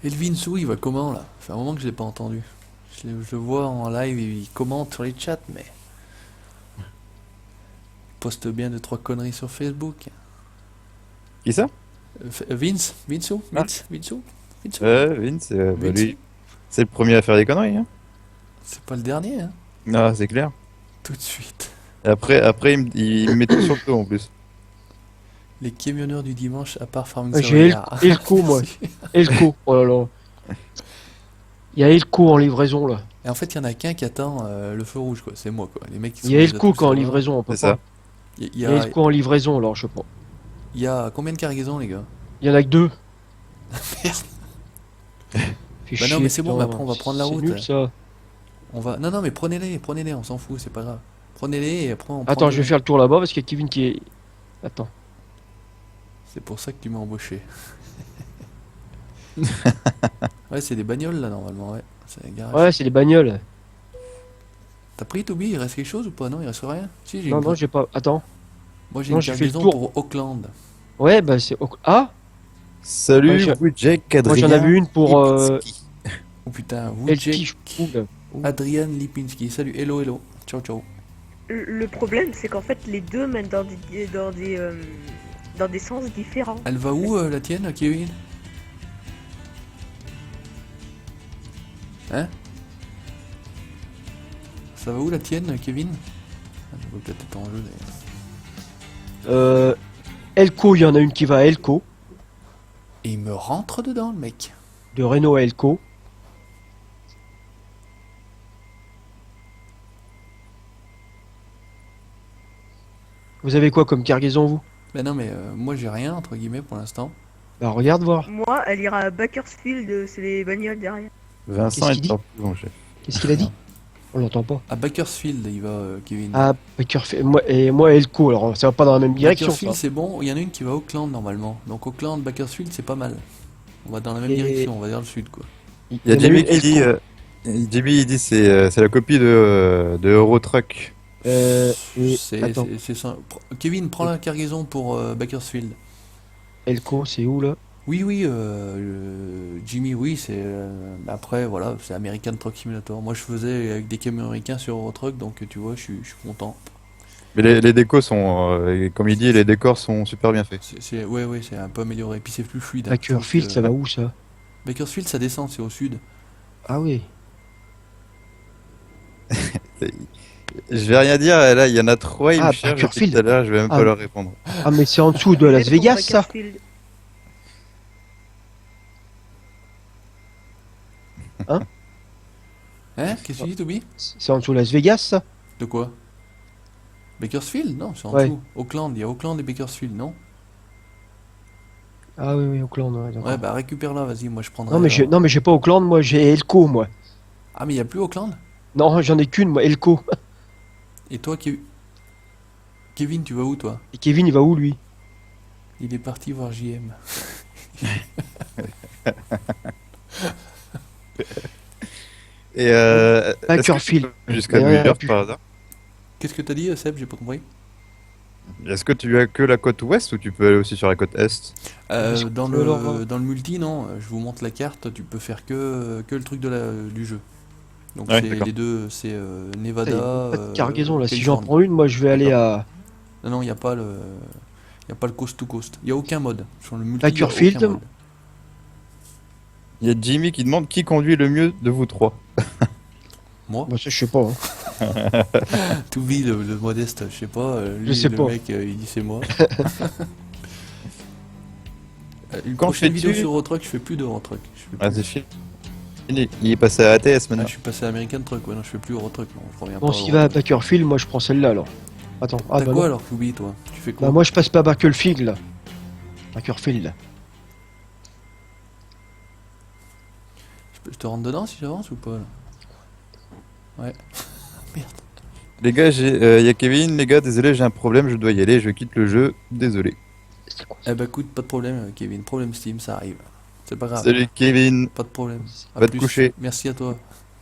Et le Vinsou, il va comment là? Ça fait un moment que je l'ai pas entendu. Je le vois en live, il commente sur les chats, mais. Il poste bien 2-3 conneries sur Facebook. Qui ça? Vinsou? Ah. Vinsou? Vince, bah, Vince. lui, c'est le premier à faire des conneries. Hein. C'est pas le dernier, hein? Ah, c'est clair. Tout de suite. Et après il me met tout sur le dos en plus. Les camionneurs du dimanche, à part Farming Ah, j'ai Surveyor. Elko, moi. Elko, oh là là. Il y a Elko en livraison là. Et en fait, il y en a qu'un qui attend le feu rouge, quoi. C'est moi, quoi. Les mecs qui Il y a sont déjà Elko tous quand en là-bas. livraison, on peut C'est pas. ça. Il y, Il y a Elko en livraison, alors je sais pas. il y a combien de cargaisons, les gars? Il y en a que 2. Merde. Fais Bah non, chier, mais c'est bon, putain. mais après, on va prendre la C'est route. nul, ça. On va... Non, non, mais prenez-les, on s'en fout, c'est pas grave. Prenez-les et après on prend Attends, des- je vais faire le tour là-bas parce qu'il y a Kevin qui est. Attends. C'est pour ça que tu m'as embauché. Ouais, c'est des bagnoles là, normalement, ouais. C'est un garage. Ouais, c'est les bagnoles. T'as pris, Toby? Il reste quelque chose ou pas? Non, il reste rien? Si, j'ai Non, une... non, j'ai pas. Attends. Moi, j'ai non, une j'ai fait le cargaison tour. pour Auckland. Ouais, bah c'est. Ah! Salut, Ouais, Wujek, Moi j'en Adrien. avais une pour. Lipinski. Oh putain, Elki, Wujek, je trouve. Adrian Lipinski. Salut, hello, hello. Ciao, ciao. Le problème, c'est qu'en fait, les deux mènent dans des sens différents. Elle va où, la tienne, Kevin? Hein? Ça va où, la tienne, Kevin? Ah, je vois peut-être être en jeu, d'ailleurs. Elko, il y en a une qui va à Elko. Et il me rentre dedans, le mec. De Renault à Elko. Vous avez quoi comme cargaison, vous? Ben non, mais moi, j'ai rien, entre guillemets, pour l'instant. Bah regarde voir. Moi, elle ira à Bakersfield, c'est les bagnoles derrière. Vincent Qu'est-ce est qu'il dit pas plus bon chef. Qu'est-ce qu'il a dit? On l'entend pas. À Bakersfield, il va, Kevin. Ah, Bakerfield. Moi Elko, alors ça va pas dans la même direction. Bakersfield, Ça. c'est bon. Il y en a une qui va à Auckland, normalement. Donc, Auckland, Bakersfield, c'est pas mal. On va dans la même Et- direction, on va vers le sud, quoi. Il y a en Jimmy une qui dit, Elko. Jimmy il dit c'est la copie de Eurotruck. Et C'est attends, ça. Kevin, prends la cargaison pour Bakersfield. Elko, c'est où là? Oui, oui, Jimmy, oui, c'est. Après, voilà, c'est American Truck Simulator. Moi, je faisais avec des camions américains sur Eurotruck, donc tu vois, je suis content. Mais les décos sont, comme il dit, les décors sont super bien faits. Ouais, ouais, c'est un peu amélioré. Puis c'est plus fluide. Bakerfield, ça va où ça? Bakersfield, ça descend, c'est au sud. Ah oui. Je vais rien dire, là il y en a trois, il Ah, me cherche depuis Bakersfield. tout à l'heure, je vais même Ah. pas leur répondre. Ah mais c'est en dessous de Las C'est pour Vegas ça? Bakersfield. Hein? Qu'est-ce que tu dis, Toby? C'est en dessous de Las Vegas ça? De quoi? Bakersfield? Non, c'est en Ouais. dessous. Auckland, il y a Auckland et Bakersfield, non? Ah oui, oui, Auckland, ouais, d'accord. Ouais, bah récupère-la, vas-y, moi je prendrai. Non mais j'ai pas Auckland, moi j'ai Elko moi. Ah, mais il y a plus Auckland? Non, j'en ai qu'une moi, Elko. Et toi, Kevin, tu vas où, toi? Et Kevin il va où lui? Il est parti voir JM. Et est-ce que Bakerfield. tu vas jusqu'à Mais New ouais, York puis- par hasard? Qu'est-ce que t'as dit, Seb? J'ai pas compris. Est-ce que tu as que la côte ouest ou tu peux aller aussi sur la côte est? Est-ce que Dans tu peux leur- le multi, non, je vous montre la carte, tu peux faire que le truc du jeu. Donc Ouais, c'est d'accord. les deux, c'est Putain, Nevada. y a pas de cargaison là. Si j'en Californie. prends une, moi je vais aller à Non, non, il n'y a pas le. Il a pas le coast to coast. Il n'y a aucun mode. Sur le multi, il y a aucun Bakersfield. mode. Il y a Jimmy qui demande qui conduit le mieux de vous trois. Moi, Moi ça je sais pas. Hein. To Be, le modeste, je sais pas. Lui, Je sais le pas. mec, il dit c'est moi. Une Quand prochaine fais-tu vidéo sur Eurotruck, je fais plus de Eurotruck. Je fais Ah, plus. c'est fini. Il est passé à ATS Ah, maintenant. je suis passé à American Truck, ouais, non, je fais plus Eurotruck, non, je reviens Bon, pas. s'il va à Bakerfield, moi je prends celle-là alors. Attends. Ah T'as bah quoi non. alors, To Be, toi? Tu fais quoi? Bah moi je passe pas à Bakersfield là. Bakerfield. Je te rentre dedans si j'avance ou pas là? Ouais. Merde. Les gars, il y a Kevin. Les gars, désolé, j'ai un problème, je dois y aller, je quitte le jeu. Désolé. C'est quoi Eh bah écoute, pas de problème, Kevin. Problème Steam, ça arrive. C'est pas grave. Salut Kevin. Pas de problème. À Va te plus. coucher. Merci à toi.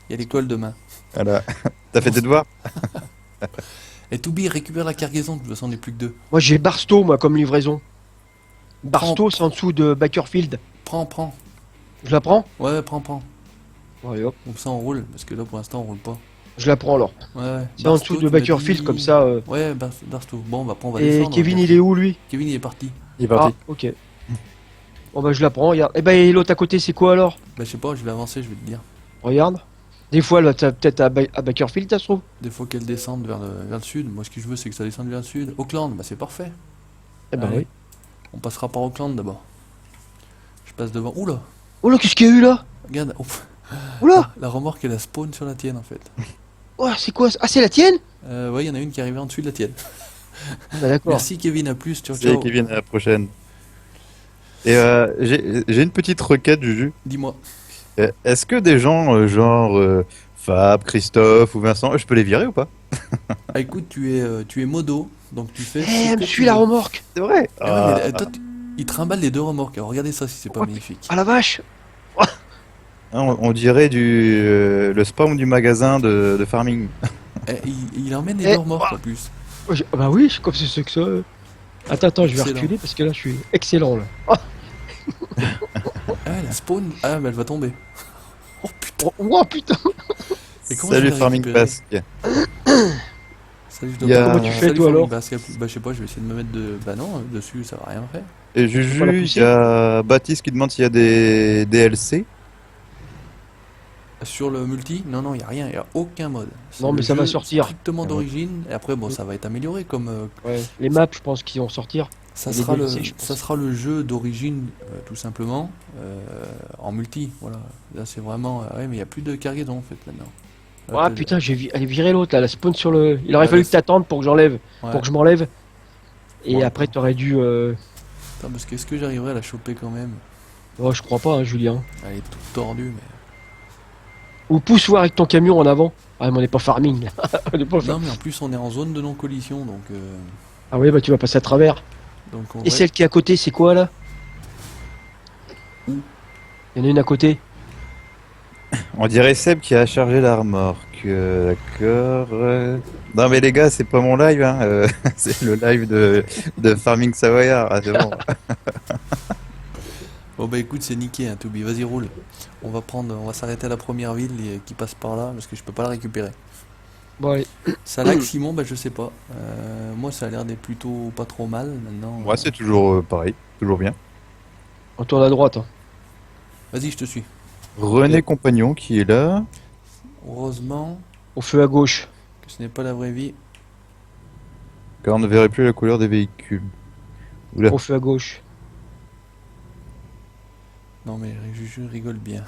Il y a l'école demain. Voilà. T'as fait tes devoirs? Et To Be, récupère la cargaison, de toute façon, on n'est plus que deux. Moi j'ai Barstow moi comme livraison. Barstow c'est en dessous de Bakerfield. Prends. Je la prends? Ouais, prends. Ouais hop. Comme ça, on roule, parce que là, pour l'instant, on roule pas. Je la prends alors. Ouais. C'est en dessous de Bakerfield comme ça. Ouais, Barstow. Bon, bah, après, on va Et descendre. Kevin il est où lui? Kevin, il est parti. Il est Ah parti. ok. Bon bah je la prends, regarde. Et bah et l'autre à côté c'est quoi alors? Bah, je sais pas, je vais avancer, je vais te dire. Regarde. Des fois elle va peut-être à Bakerfield ça se trouve. Des fois qu'elle descende vers le sud. Moi, ce que je veux, c'est que ça descende vers le sud. Auckland, bah, c'est parfait. Eh bah Allez. oui. On passera par Auckland d'abord. Je passe devant. Oula! Oh là qu'est-ce qu'il y a eu là? Regarde, oh, Oula! la remorque, elle a spawn sur la tienne en fait. Oh c'est quoi ça? Ah c'est la tienne? Ouais, il y en a une qui est arrivée en dessus de la tienne. Bah d'accord. Merci Kevin, à plus. Ciao, Salut ciao. Kevin, à la prochaine. Et j'ai une petite requête, Juju. Dis-moi. Est-ce que des gens genre Fab, Christophe ou Vincent, je peux les virer ou pas? Ah, écoute, tu es modo, donc tu fais. Eh ce elle que me tu suit la veux. remorque. C'est vrai. Ah, mais, toi, il trimballe les deux remorques. Alors, regardez ça si c'est pas Oh, magnifique. Ah la vache. On dirait le spawn du magasin de farming. Eh, il emmène les Eh, deux remorques en plus. Oh, ah bah oui, comme c'est ce que ça. Attends, je vais Excellent. reculer parce que là je suis excellent là. Ah, la spawn. Ah, mais elle va tomber. Oh putain. Oh putain. Et comment je Salut vais Farming récupérer Basque. Salut, Il y a- Comment tu fais, Salut, toi, Farming alors Basque. Bah, je sais pas, je vais essayer de me mettre de. Bah non, dessus, ça va rien faire. Et Faut pas la Juju, il pousser. y a Baptiste qui demande s'il y a des DLC. Sur le multi, non, il n'y a rien, il n'y a aucun mode. C'est Non, mais le ça va jeu sortir. strictement d'origine, et après, bon, ça va être amélioré comme. Ouais. Les maps, je pense qu'ils vont sortir. Ça Et les sera, DLC, je pense. ça sera le jeu d'origine, tout simplement, en multi, voilà. Là, c'est vraiment. Ouais, mais il n'y a plus de cargaison, en fait, maintenant. Là, Ah t'as- putain, elle est virée l'autre là, la spawn sur le. Il aurait Ouais, fallu là, que t'attendes pour que j'enlève, ouais. pour que je m'enlève. Et Ouais. après t'aurais dû. Attends, parce que est-ce que j'arriverai à la choper quand même? Oh, je crois pas, hein, Julien. Elle est toute tordue, mais. Ou pousse voir avec ton camion en avant. Ah, mais on est pas farming là. On est pas Non, farming. mais en plus, on est en zone de non-collision, donc. Ah ouais, bah tu vas passer à travers. Donc, en Et vrai- celle qui est à côté, c'est quoi là? Où? Il y en a une à côté. On dirait Seb qui a chargé la remorque. D'accord. Non mais les gars, c'est pas mon live, hein. C'est le live de Farming Savoyard. Ah, c'est bon. Bon, bah écoute, c'est niqué, hein, Toby, vas-y, roule. On va s'arrêter à la première ville qui passe par là, parce que je peux pas la récupérer. Bon, allez. Ça lag Simon, bah je sais pas. Moi ça a l'air d'être plutôt pas trop mal maintenant. Moi, c'est toujours pareil, toujours bien. On tourne à droite. Hein. Vas-y, je te suis. René Compagnon qui est là. Heureusement Au feu à gauche. que ce n'est pas la vraie vie. Car on ne verrait plus la couleur des véhicules. Oula. Au feu à gauche. Non mais je rigole bien.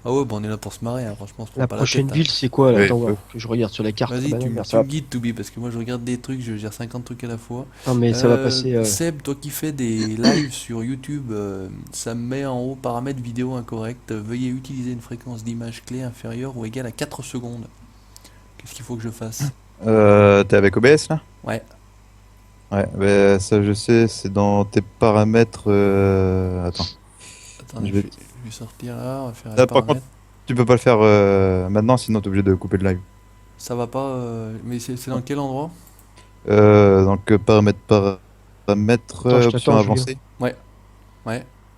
Ah ouais, bon on est là pour se marrer, hein, franchement. On se prend La pas prochaine la tête, ville, c'est quoi là? Ouais, Attends, ouais. voir, que je regarde sur la carte. hein. Ah Vas-y, bah non, tu merde, me guides Toby, parce que moi je regarde des trucs, je gère 50 trucs à la fois. Non, mais ça va passer. Seb, toi qui fais des lives sur YouTube, ça me met en haut paramètres vidéo incorrect. Veuillez utiliser une fréquence d'image clé inférieure ou égale à 4 secondes. Qu'est-ce qu'il faut que je fasse? T'es avec OBS là? Ouais. Ouais, bah, ça je sais, c'est dans tes paramètres. Attends, Attends, Je je vais- vais sortir là, on va faire Ah, les par contre, paramètres. tu peux pas le faire maintenant, sinon t'es obligé de couper le live. Ça va pas, mais c'est dans quel endroit? Donc paramètres, Attends, je option t'attends, avancée. Ouais.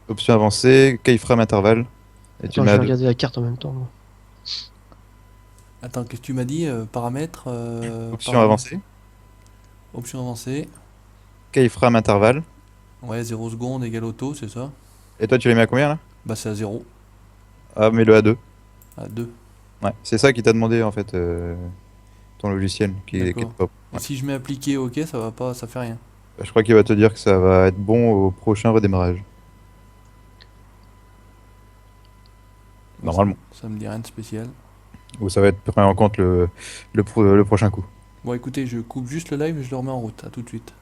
Option avancée, keyframe intervalle. Et tu Attends, je mets vais regarder la carte en même temps. moi. Attends, qu'est-ce que tu m'as dit? Paramètres. Option avancée. Option avancée. Keyframe intervalle. Ouais, 0 secondes égale auto, c'est ça? Et toi, tu les mets à combien là? Bah, c'est à 0. Ah, mets-le à 2. À 2. Ouais, c'est ça qui t'a demandé en fait, ton logiciel qui est D'accord. pop. Et si je mets appliquer OK, ça va pas, ça fait rien. Je crois qu'il va te dire que ça va être bon au prochain redémarrage. Normalement. Ça me dit rien de spécial. Ou ça va être pris en compte le prochain coup. Bon, écoutez, je coupe juste le live et je le remets en route. À tout de suite.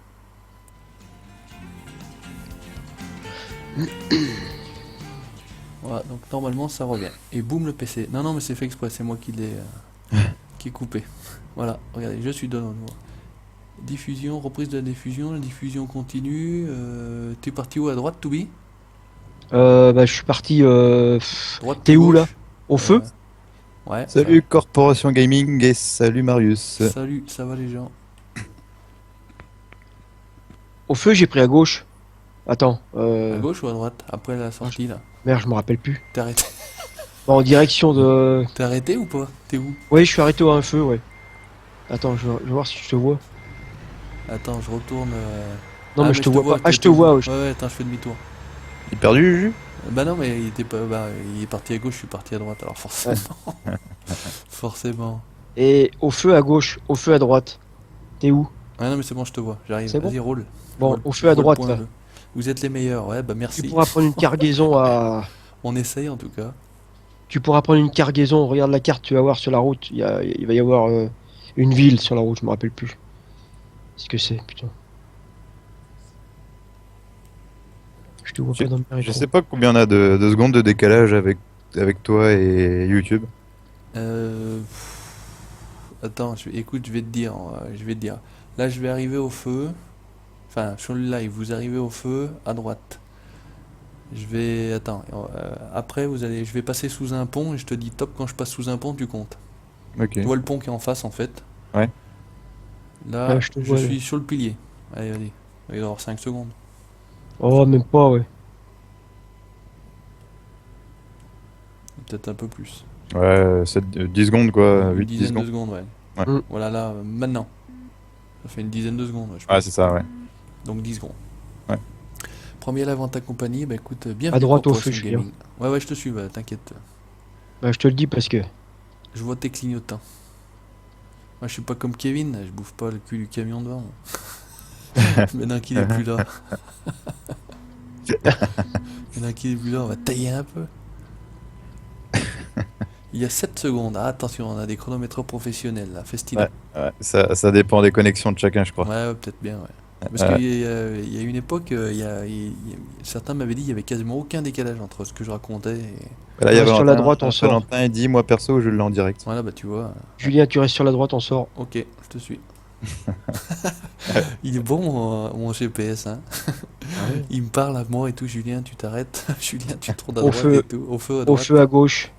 Voilà, donc normalement ça revient. Et boum le PC. Non, non, mais c'est fait exprès, c'est moi qui l'ai qui ai coupé. Voilà, regardez, je suis dedans. Diffusion, reprise de la diffusion continue. T'es parti où à droite, Toubi? Bah, je suis parti. Droite, T'es où gauche. là? Au feu? Ouais. Salut Corporation Gaming et salut Marius. Salut, ça va les gens? Au feu, j'ai pris à gauche. Attends. À gauche ou à droite? Après la sortie là. Merde, je me rappelle plus. T'es arrêté? Bon, en direction de. T'es arrêté ou pas? T'es où? Oui, je suis arrêté à un feu, ouais. Attends, je vais voir si je te vois. Attends, je retourne. Non, Ah, mais je te vois pas. Ah, je te t'es vois, où? ouais. Ouais, attends, je fais demi-tour. Il est perdu, Juju? Bah non, mais il était pas. Bah, il est parti à gauche, je suis parti à droite, alors forcément. Forcément. Et au feu à gauche, au feu à droite. T'es où? Ah non, mais c'est bon, je te vois, j'arrive. C'est bon Vas-y, roule. Bon, Roule. au feu à Je vois le droite, point là. bleu. Vous êtes les meilleurs, ouais, bah Tu merci. pourras prendre une cargaison à. On essaye en tout cas. Tu pourras prendre une cargaison. Regarde la carte, tu vas voir sur la route. Il va y avoir une ville sur la route, je me rappelle plus. Ce que c'est, putain. Je te vois pas dans le Je sais pas combien on a de secondes de décalage avec toi et YouTube. Attends, écoute, je vais te dire, Là, je vais arriver au feu. Enfin, sur le live, vous arrivez au feu à droite. Je vais, attends. Après, je vais passer sous un pont et je te dis top quand je passe sous un pont, tu comptes. Ok. Tu vois le pont qui est en face en fait. Ouais. Là, Ouais, je te je vois, suis sur le pilier. Allez, allez. Il va y avoir 5 secondes. Oh, même pas, ouais. Peut-être un peu plus. Ouais, 10 secondes quoi, Une 8-10 dizaine de secondes. secondes, ouais. Ouais. Mm. Voilà, maintenant. Ça fait une dizaine de secondes, je Ah, pense. c'est ça, ouais. Donc 10 secondes. Ouais. Premier live en ta compagnie, bah écoute, bienvenue À droite au Corporation feu, Julien. Gaming. Ouais, ouais, je te suis, bah, t'inquiète. Bah, je te le dis parce que. Je vois tes clignotants. Moi, je suis pas comme Kevin, je bouffe pas le cul du camion devant. Maintenant qu'il est plus là. Maintenant qu'il est plus là, on va tailler un peu. Il y a 7 secondes. Ah, attention, on a des chronomètres professionnels là, festival. Ouais, ça dépend des connexions de chacun, je crois. Ouais, peut-être bien, ouais. Parce qu'il y a une époque, certains m'avaient dit qu'il y avait quasiment aucun décalage entre ce que je racontais et... Là, il y a Sur la Valentin, droite, on sort. Valentin, il dit, moi perso, je l'ai en direct. Voilà, bah tu vois. Julien, tu restes sur la droite, on sort. Ok, je te suis. Il est bon mon GPS, hein. Il me parle à moi et tout, Julien, tu t'arrêtes. Julien, tu tournes à Au droite feu. et tout. Au feu à Au droite. feu à gauche.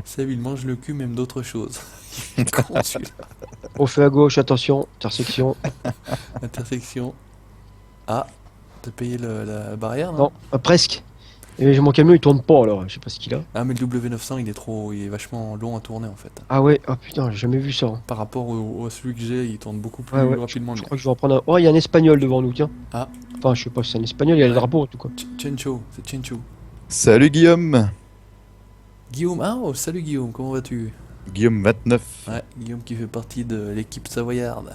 Seb, il mange le cul, même d'autres choses. Il est con, celui-là. Au feu à gauche, attention. Intersection. Intersection. Ah, t'as payé la barrière, non? Non, presque. Et mon camion il tourne pas alors, je sais pas ce qu'il a. Ah, mais le W900, il est vachement long à tourner en fait. Ah ouais, oh putain, j'ai jamais vu ça. Hein. Par rapport à celui que j'ai, il tourne beaucoup plus Ouais, ouais, rapidement. Je crois que je vais en prendre un. Oh, il y a un espagnol devant nous, tiens. Ah. Enfin, je sais pas si c'est un espagnol, il y a le Ouais. drapeau en tout cas. Chencho, c'est Chencho. Salut Guillaume. Guillaume, ah, oh, salut Guillaume, comment vas-tu? Guillaume 29. Ouais, Guillaume qui fait partie de l'équipe savoyarde.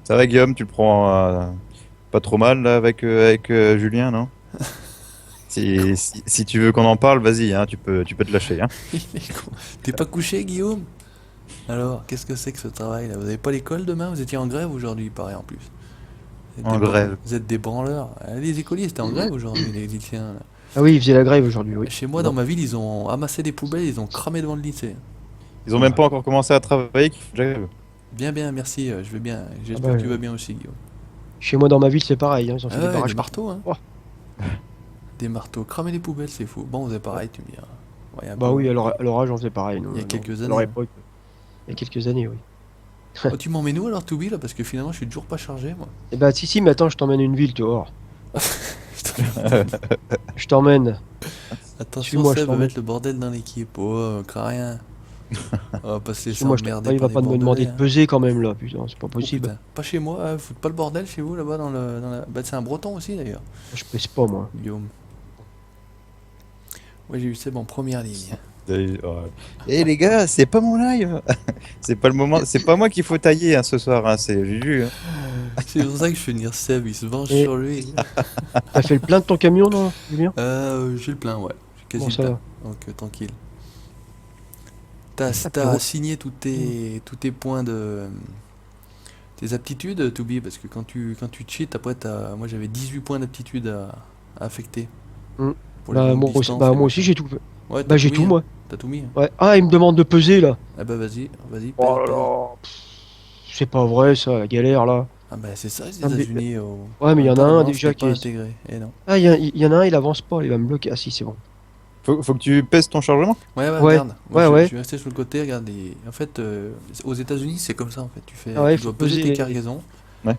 Ça va Guillaume, tu le prends pas trop mal là, avec Julien, non? Si tu veux qu'on en parle, vas-y, hein, tu peux te lâcher. Hein. Il est con. T'es pas couché, Guillaume? Alors, qu'est-ce que c'est que ce travail là? Vous avez pas l'école demain? Vous étiez en grève aujourd'hui, il paraît en plus. Vous êtes En grève. Vous êtes des branleurs. Les écoliers étaient en grève aujourd'hui, les lycéens. Là. Ah oui, il faisait la grève aujourd'hui, oui. Chez moi, dans ma ville, ils ont amassé des poubelles, ils ont cramé devant le lycée. Ils ont même pas encore commencé à travailler. Bien, bien, merci, je vais bien. J'espère bah, que tu vas bien aussi, Guillaume. Chez moi dans ma ville, c'est pareil, hein, ils ont fait Ah des ouais, barrages. des marteaux, hein. Oh. Des marteaux, cramer les poubelles, c'est fou. Bon, vous êtes pareil, tu me diras. Ouais, un Bah peu. oui, à leur âge, on faisait pareil. Nous, Il y a non, quelques à années. leur époque. Il y a quelques années, oui. Oh, tu m'emmènes où alors, Toubi, là? Parce que finalement, je suis toujours pas chargé, moi. Eh bah si, mais attends, je t'emmène une ville, tu vas voir. Je t'emmène Attention, Suis-moi, je Seb va t'emmène. mettre le bordel dans l'équipe. Oh, crains rien. On va pas se laisser Moi, je emmerder il par va les pas me demander bordelais. de peser quand même là, putain, c'est pas Oh, possible. putain. Pas chez moi, foutre pas le bordel chez vous là-bas dans la... Bah, c'est un breton aussi d'ailleurs, Je pèse pas moi. Guillaume. Ouais, j'ai eu Seb en première ligne. Eh les gars, c'est pas mon live. C'est pas le moment. C'est pas moi qu'il faut tailler hein, ce soir. Hein, c'est Juju. Hein. C'est pour ça que je fais venir Seb, il se venge Et- sur lui. T'as fait le plein de ton camion, non, Julien? J'ai le plein, ouais. J'ai Bon, quasi ça le va. plein. Donc tranquille. T'as Apéro. signé tous tes points de... Tes aptitudes, Toubi, parce que quand tu cheats, après moi j'avais 18 points d'aptitude à affecter. Mm. Pour les Bah, longues moi aussi, distances bah, et moi aussi machin. j'ai tout. Ouais, Bah, j'ai mis, tout, hein. moi. T'as tout mis. Hein. Ouais. Ah, il me demande de peser là. Ah bah vas-y, Oh pèse, là pèse. là. C'est pas vrai ça, la galère là. Ah bah c'est ça les Ah, mais- États-Unis. Ouais, mais il y en a un Apparemment, déjà c'était qui pas est. intégré. Eh non. Ah, il y en a un, il avance pas, il va me bloquer. Ah, si, c'est bon. Faut que tu pèses ton chargement. Ouais, Ouais, regarde. Moi, ouais, je ouais. suis resté sur le côté, regarde. En fait, aux États-Unis, c'est comme ça en fait. Ah ouais, Tu faut dois peser peser tes les- cargaisons. Ouais.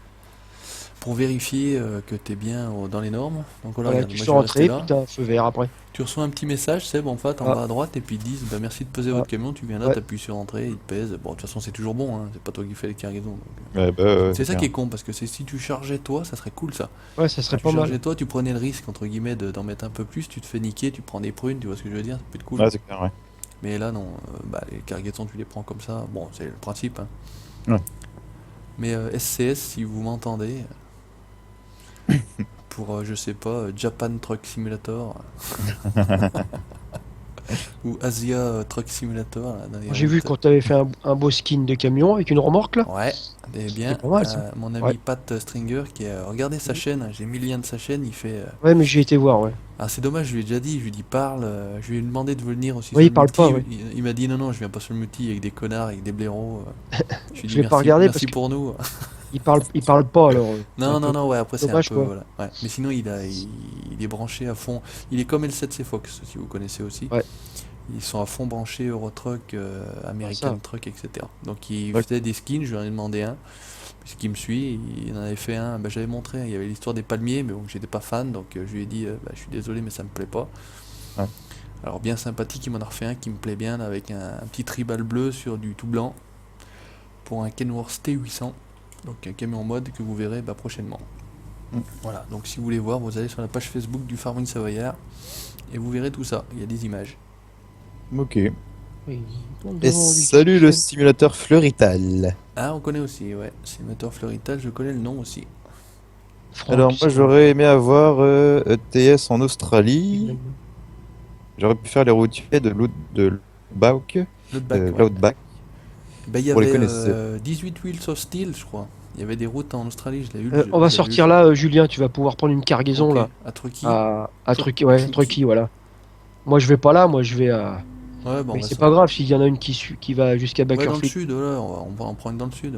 Pour vérifier que t'es bien dans les normes. Donc voilà, Voilà, regarde, tu moi je sors vais en rester trait, là. puis t'as un feu vert après. Tu reçois un petit message, Seb, en fait, en Ah. bas à droite, et puis ils disent bah, merci de peser Ah. votre camion, tu viens là, Ouais. t'appuies sur entrée, il te pèse. Bon, de toute façon, c'est toujours bon, hein, c'est pas toi qui fais les cargaisons. Donc, Ouais, c'est ça clair. qui est con, parce que si tu chargeais toi, ça serait cool ça. Ouais, ça serait Tu pas chargeais mal. toi, tu prenais le risque, entre guillemets, d'en mettre un peu plus, tu te fais niquer, tu prends des prunes, tu vois ce que je veux dire, ça peut être cool. Ouais, c'est clair. Ouais. Mais là, non, bah, les cargaisons, tu les prends comme ça, bon, c'est le principe. Hein. Ouais. Mais SCS, si vous m'entendez, pour, je sais pas, Japan Truck Simulator. Ou Asia Truck Simulator. Là, dans les J'ai vu routes. quand t'avais fait un beau skin de camion avec une remorque là. Ouais, et bien. C'est pas mal, ça. Mon ami Ouais. Pat Stringer qui a regardé sa chaîne, j'ai mis le lien de sa chaîne, il fait. Ouais, mais j'ai été voir, ouais. Ah, c'est dommage, je lui ai déjà dit, je lui ai dit parle, je lui ai demandé de venir aussi Ouais, sur il le parle multi, pas, ouais. il m'a dit non, non, je viens pas sur le multi avec des connards, avec des blaireaux. Je lui ai dit vais pas merci, regarder merci parce que- pour nous. Il parle pas alors. C'est Non, un non, peu non, ouais, après c'est un dommage, peu. quoi. Voilà. Ouais. Mais sinon, il est branché à fond. Il est comme L7C Fox, si vous connaissez aussi. Ouais. Ils sont à fond branchés Eurotruck, American ça. Truck, etc. Donc il Ouais. faisait des skins, je lui en ai demandé un. Puisqu'il me suit, il en avait fait un, bah, j'avais montré, il y avait l'histoire des palmiers, mais bon, j'étais pas fan, donc je lui ai dit, bah, je suis désolé, mais ça me plaît pas. Ouais. Alors bien sympathique, il m'en a refait un qui me plaît bien, là, avec un petit tribal bleu sur du tout blanc, pour un Kenworth T800, donc un camion mode que vous verrez bah, prochainement. Mm. Voilà, donc si vous voulez voir, vous allez sur la page Facebook du Farming Savoyard, et vous verrez tout ça, il y a des images. Ok. Oui, Et salut le simulateur Fleurital. Ah, on connaît aussi, ouais, Simulator Fleurital, je connais le nom aussi. Alors moi j'aurais aimé avoir ETS en Australie. J'aurais pu faire les routiers de l'Outback. L'Outback, ouais. L'Outback. Bah, il y Pour les avait connaisseurs. 18 Wheels of Steel, je crois. Il y avait des routes en Australie, je l'ai eu. On va sortir là, Julien, tu vas pouvoir prendre une cargaison là. À Truckee. À Truckee, ouais, Truckee. Truckee, voilà. Moi je vais pas là, moi je vais à. Ouais, bon, Mais bah, c'est ça- pas grave s'il y en a une qui va jusqu'à Ouais, dans le Bakerfield. sud, voilà, on va en prendre une dans le sud,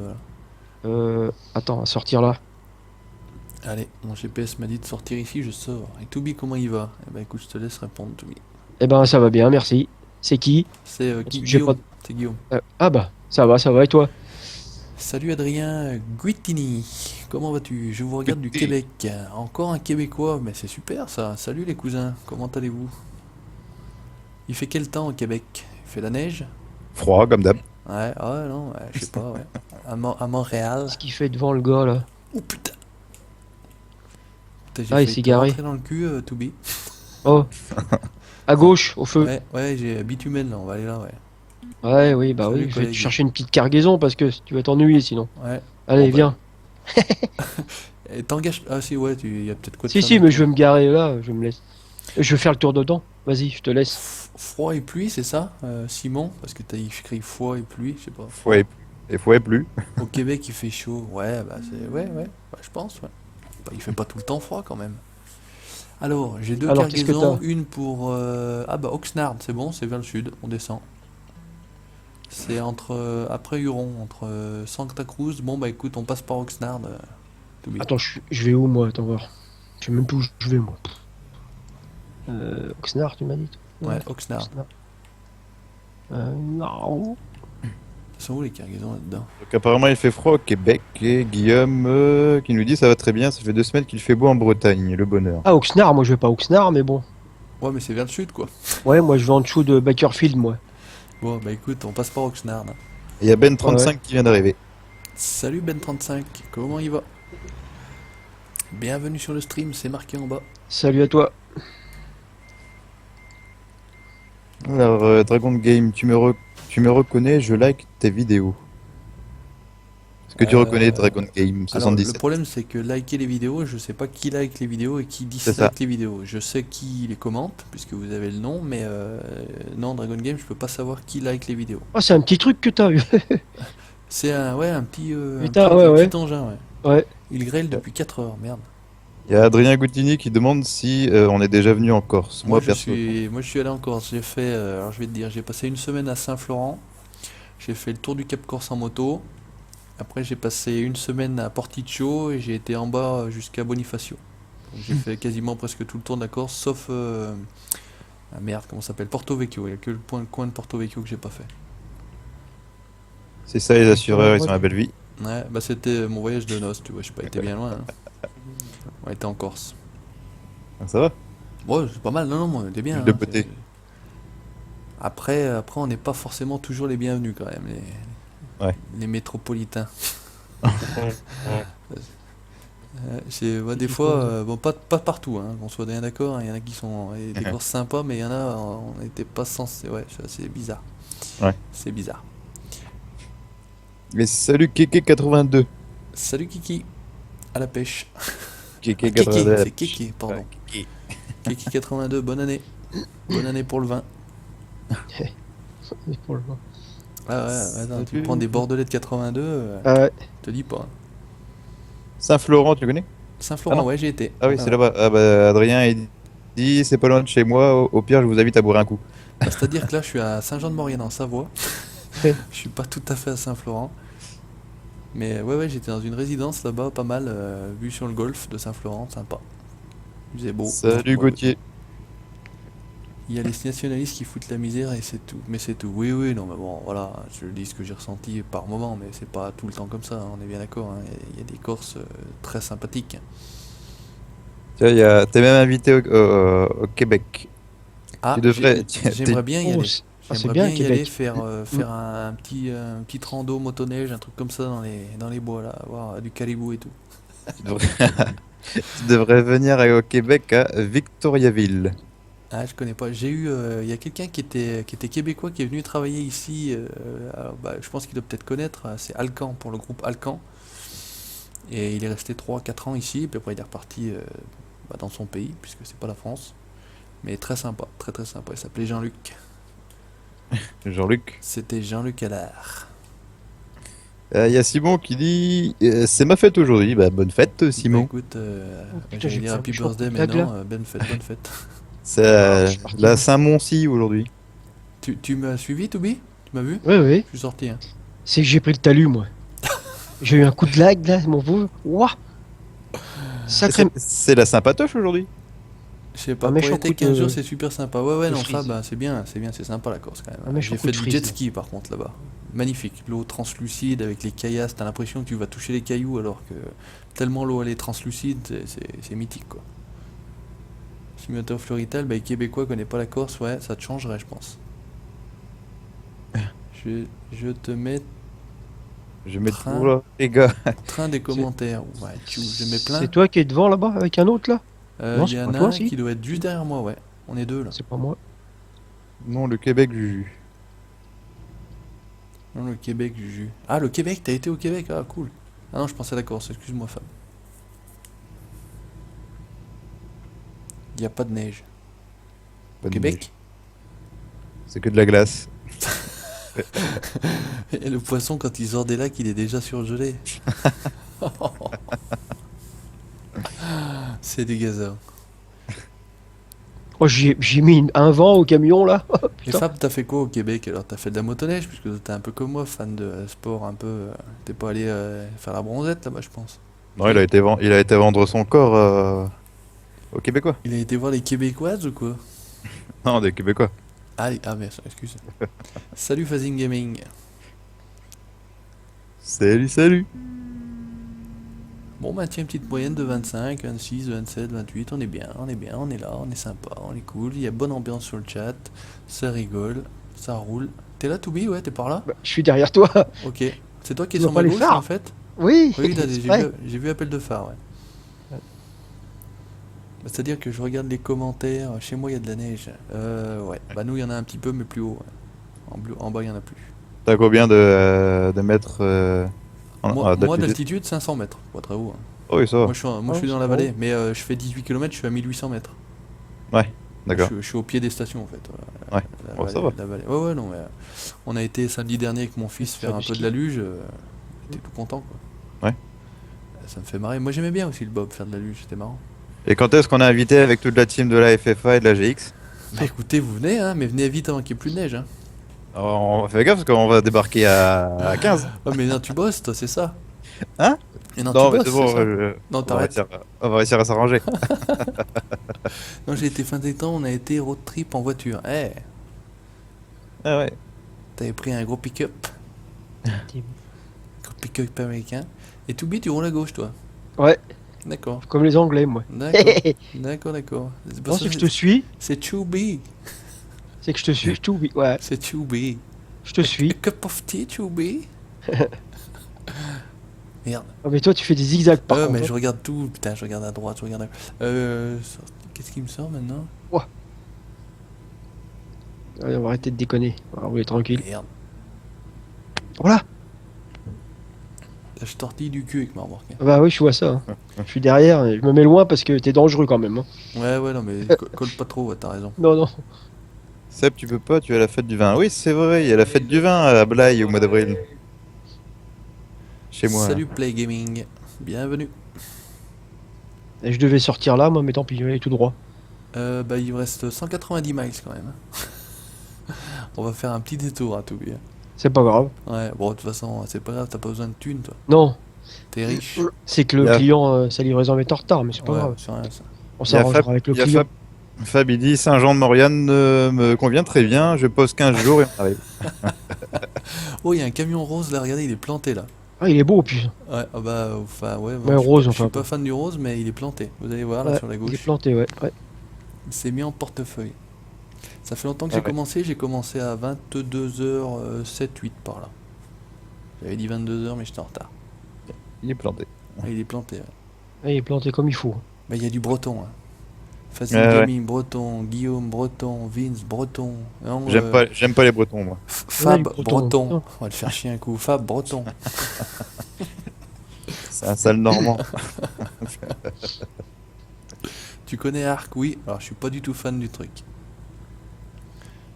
voilà. Attends, on va sortir là. Allez, mon GPS m'a dit de sortir ici, je sors. Et Toubi, comment il va? Eh ben écoute, je te laisse répondre, Toubi. Eh ben ça va bien, merci. C'est qui? C'est Parce que j'ai Guillaume. pas- C'est Guillaume. Ah bah, ça va, et toi? Salut Adrien Guittini, comment vas-tu? Je vous regarde du Québec. Encore un Québécois, mais c'est super ça. Salut les cousins, comment allez-vous? Il fait quel temps au Québec? Il fait la neige? Froid comme d'hab. Ouais, ouais, non, ouais, je sais pas, ouais. À Montréal. Ce qu'il fait devant le gars là. Oh putain! Putain, j'ai Ah, il failli s'est te garé. rentrer dans le cul, Toubi. Oh. À gauche, au feu. Ouais, ouais, j'ai bitumen là, on va aller là, ouais. Ouais, oui, bah Salut, oui, il fallait collègue. chercher une petite cargaison parce que tu vas t'ennuyer sinon. Ouais. Allez, Bon, viens. Et t'engages. Ah si, ouais, il y a peut-être quoi de Si, faire si, dans mais le je vais me garer là, je me laisse. Je vais faire le tour dedans. Vas-y, je te laisse. Froid et pluie, c'est ça, Simon? Parce que t'as écrit froid et pluie, je sais pas. Fouet et plus. Au Québec, il fait chaud. Ouais, bah c'est. Ouais, bah, je pense, ouais. Bah, il fait pas tout le temps froid quand même. Alors, j'ai deux Alors, qu'est-ce que cargaisons. t'as Une pour. Ah bah, Oxnard, c'est bon, c'est vers le sud, on descend. C'est entre. Après Huron, entre Santa Cruz. Bon, bah écoute, on passe par Oxnard. Tout bien. Attends, je vais où moi? Attends voir. Je sais même plus où je vais moi. Oxnard, tu m'as dit? Ouais, Oxnard. Oxnard. Non. Ils sont où les cargaisons là-dedans? Donc apparemment il fait froid au Québec et Guillaume qui nous dit ça va très bien, ça fait 2 semaines qu'il fait beau en Bretagne, le bonheur. Ah, Oxnard, moi je vais pas à Oxnard, mais bon. Ouais, mais c'est vers le sud, quoi. Ouais, moi je vais en dessous de Bakerfield, moi. Bon, bah écoute, on passe par Oxnard. Hein. Il y a Ben35 qui vient d'arriver. Salut Ben35, comment il va? Bienvenue sur le stream, c'est marqué en bas. Salut à toi. Alors, Dragon Game, tu me reconnais, je like tes vidéos. Est-ce que tu reconnais Dragon Game Alors, le 77? problème, c'est que liker les vidéos, je sais pas qui like les vidéos et qui C'est ça. dislike les vidéos. Je sais qui les commente, puisque vous avez le nom, mais non, Dragon Game, je peux pas savoir qui like les vidéos. Oh, c'est un petit truc que t'as eu. C'est un petit, Putain, ouais. petit engin, ouais. Ouais. Il grêle depuis 4 heures, merde. Il y a Adrien Goutini qui demande si on est déjà venu en Corse. Moi, perso. Moi, je suis allé en Corse. J'ai fait, alors je vais te dire, j'ai passé une semaine à Saint-Florent. J'ai fait le tour du Cap Corse en moto. Après, j'ai passé une semaine à Porticcio et j'ai été en bas jusqu'à Bonifacio. Donc, j'ai fait quasiment presque tout le tour de la Corse, sauf ah merde, comment ça s'appelle? Porto Vecchio. Il n'y a que le coin de Porto Vecchio que j'ai pas fait. C'est ça, les assureurs, ils sont à belle vie. Ouais, bah c'était mon voyage de noces, tu vois. Je suis pas été bien loin. Hein. On était en Corse. Ah, ça va? Ouais, c'est pas mal. Non, non, on était bien. Ville de Hein, beauté. après, on n'est pas forcément toujours les bienvenus quand même, Ouais. les métropolitains. Des fois, bon, pas partout, hein, qu'on soit bien d'accord. Hein, il y en a qui sont des Corses sympas, mais il y en a, on n'était pas censé. Ouais, c'est bizarre. Ouais. C'est bizarre. Mais salut Keke82. Salut Kiki, à la pêche. Keke Kéké, 82. c'est Kéké, pardon. Kiki 82, bonne année. Bonne année pour le vin. Pour le moment. Ah ouais, attends, tu prends des Bordelais de 82, Ouais. je te dis pas. Hein. Saint-Florent, tu connais? Saint-Florent, Ah non. ouais, j'ai été. Ah oui, c'est là-bas. Ah bah, Adrien, il dit c'est pas loin de chez moi. Au pire, je vous invite à boire un coup. Bah, c'est-à-dire que là, je suis à Saint-Jean-de-Maurienne en Savoie. Ouais. Je suis pas tout à fait à Saint-Florent. Mais ouais, j'étais dans une résidence là-bas, pas mal, vue sur le golfe de Saint-Florent, sympa. Il faisait beau. Salut Bon, Gauthier. il y a les nationalistes qui foutent la misère et c'est tout. Mais c'est tout. Oui, oui, non, mais bon, voilà, je dis ce que j'ai ressenti par moment, mais c'est pas tout le temps comme ça, hein, on est bien d'accord. Hein. Il y a des Corses très sympathiques. Tiens, t'es même invité au Québec. Ah, Tu devrais. j'aimerais bien y Oh, aller. c'est J'aimerais bien, bien y aller Québec. faire un petit rando motoneige, un truc comme ça dans les bois là, voir du caribou et tout. Tu devrais, tu devrais venir au Québec à Victoriaville. Ah, je connais pas. J'ai eu, il y a quelqu'un qui était québécois qui est venu travailler ici. Alors, bah, je pense qu'il doit peut-être connaître. C'est Alcan pour le groupe Alcan. Et il est resté 3 4 ans ici. Puis après il est reparti bah, dans son pays puisque c'est pas la France. Mais très sympa, très très sympa. Il s'appelait Jean-Luc. Jean-Luc. C'était Jean-Luc Allard. Il y a Simon qui dit c'est ma fête aujourd'hui. Bah, bonne fête, Bah, Simon. écoute, putain, j'allais j'ai dire pas Happy vu, je crois Birthday, que mais blague, là. non, bonne fête, bonne fête. C'est je suis parti, la moi. Saint-Moncy aujourd'hui. Tu m'as suivi, Toubi? Tu m'as vu? Ouais. Je suis sorti, hein. C'est que j'ai pris le talus, moi. J'ai eu un coup de lag, là, mon pauvre. Ouah. Sacré. C'est la Saint-Patoche aujourd'hui. Je sais pas, Un pour méchant l'été coup 15 de- jours, c'est super sympa. Ouais, de non, ça, frise. bah, c'est bien, c'est sympa la Corse quand même. Un méchant J'ai coup fait de du frise, jet là. ski par contre là-bas. Magnifique. L'eau translucide avec les caillasses, t'as l'impression que tu vas toucher les cailloux alors que tellement l'eau elle est translucide, c'est mythique quoi. Simulateur Florital, bah, les Québécois connaissent pas la Corse, ouais, ça te changerait, je pense. Je te mets Je mets Train. tout là, les gars. train des commentaires. Ouais, je mets plein. C'est toi qui es devant là-bas avec un autre là? Non, Il y c'est en pas a toi, un si. qui doit être juste derrière moi, ouais. On est deux là. C'est pas moi. Non, le Québec, Juju. Non, le Québec, Juju. Ah, le Québec, t'as été au Québec? Ah, cool. Ah non, je pensais à la Corse, excuse-moi, Fab. Il n'y a pas de neige. Au Bonne Québec? neige. C'est que de la glace. Et le poisson, quand il sort des lacs, il est déjà surgelé. C'est des gazeurs. Oh, j'ai mis un vent au camion là. Oh, Et putain. Fab, t'as fait quoi au Québec? Alors, t'as fait de la motoneige, puisque t'es un peu comme moi, fan de sport un peu. T'es pas allé faire la bronzette là-bas, je pense. Non, il a été vendre son corps aux Québécois. Il a été voir les Québécoises ou quoi? Non, des Québécois. Ah merde, excuse. Salut Phasing Gaming. Salut, salut. Bon, maintient une petite moyenne de 25, 26, 27, 28. On est bien, on est bien, on est là, on est sympa, on est cool. Il y a bonne ambiance sur le chat. Ça rigole, ça roule. T'es là, Toubi? Ouais, t'es par là? Bah, je suis derrière toi. Ok. C'est toi qui es Tu sur vois ma pas les gauche, phares en fait? Oui. Oui, là, c'est vrai. j'ai vu appel de phare, ouais. Bah, c'est-à-dire que je regarde les commentaires. Chez moi, il y a de la neige. Ouais. Bah, nous, il y en a un petit peu, mais plus haut. Ouais. En bas, il y en a plus. T'as combien de mètres Moi, d'altitude? d'altitude, 500 mètres. Pas très haut, hein. Oh oui, ça va. Moi, je suis Oh, dans la c'est vallée, mais je fais 18 km, je suis à 1800 mètres. Ouais, d'accord. Je suis au pied des stations, en fait. Voilà. Ouais. Bon, ça va. La vallée. Ouais, ouais, non, mais on a été samedi dernier avec mon fils Faire faire un du peu de ski. la luge. J'étais tout content, quoi. Ouais. Ça me fait marrer. Moi, j'aimais bien aussi le bob, faire de la luge, c'était marrant. Et quand est-ce qu'on est invité avec toute la team de la FFA et de la GX? Bah écoutez, vous venez, hein, mais venez vite avant qu'il n'y ait plus de neige, hein. Alors, on fait gaffe parce qu'on va débarquer à 15. Oh, mais non, tu bosses, toi, c'est ça. Hein? Et non, Non, tu mais bosses, c'est bon, c'est ça. non, Non, t'arrêtes. on va réussir à s'arranger. Non, j'ai été fin des temps, on a été road trip en voiture. Eh, Ah ouais. t'avais pris un gros pick-up. Gros pick-up américain. Et tout tu roules à gauche, toi. Ouais, D'accord. comme les Anglais, moi. D'accord. D'accord, d'accord. C'est pour Non, ça c'est que je te suis. C'est Chubby. C'est que je te suis. Je t'oublie. Ouais, C'est Chubby. je te A suis. cup of tea, Chubby. Merde. Oh, mais toi, tu fais des zigzags par contre. Mais hein. je regarde tout. Putain, je regarde à droite, je regarde à... Qu'est-ce qui me sort maintenant? Allez, on va arrêter de déconner. On va rouler tranquille. Merde. Voilà. Je tortille du cul avec ma remorque. Ah bah oui, je vois ça. hein. Je suis derrière. Et je me mets loin parce que t'es dangereux quand même. hein. Ouais, ouais, non, mais colle pas trop, ouais, t'as raison. Non, non. Seb, tu peux pas, tu as la fête du vin. Oui, c'est vrai, il y a la fête du vin à Blaye au mois d'avril. Chez moi. Salut Play Gaming. Bienvenue. Et je devais sortir là, moi, mais tant pis, je vais aller tout droit. Bah, il me reste 190 miles quand même. On va faire un petit détour à tout bien. C'est pas grave. Ouais, bon, de toute façon, c'est pas grave, t'as pas besoin de thunes, toi. Non, T'es riche. c'est que le Y'a- client, sa livraison est en retard, mais c'est pas Ouais, grave. c'est rien, ça. On Il y a s'arrangera avec le il y a client. Fab, il dit Saint-Jean-de-Maurienne me convient très bien, je pose 15 jours et on arrive. Oh, il y a un camion rose là, regardez, il est planté là. Ah, il est beau, puis. Ouais, ah bah, enfin, ouais, Ouais, je suis rose, pas, je suis enfin, pas fan du rose, mais il est planté. Vous allez voir là Ouais, sur la il est gauche. planté, ouais. ouais. Il s'est mis en portefeuille. Ça fait longtemps que Ah ouais. j'ai commencé à 22h07, 8 par là. J'avais dit 22h, mais j'étais en retard. Il est planté. Ah, il est planté. Ouais. Ouais, il est planté comme il faut. Bah, il y a du breton. Hein. Facile Ouais, ouais. Gaming, breton. Guillaume, breton. Vince, breton. Non, J'aime pas les Bretons, moi. Fab, Ouais, du breton. breton. Non. On va le faire chier un coup. Fab, breton. C'est un sale Normand. Tu connais Arc? Oui. Alors, je suis pas du tout fan du truc.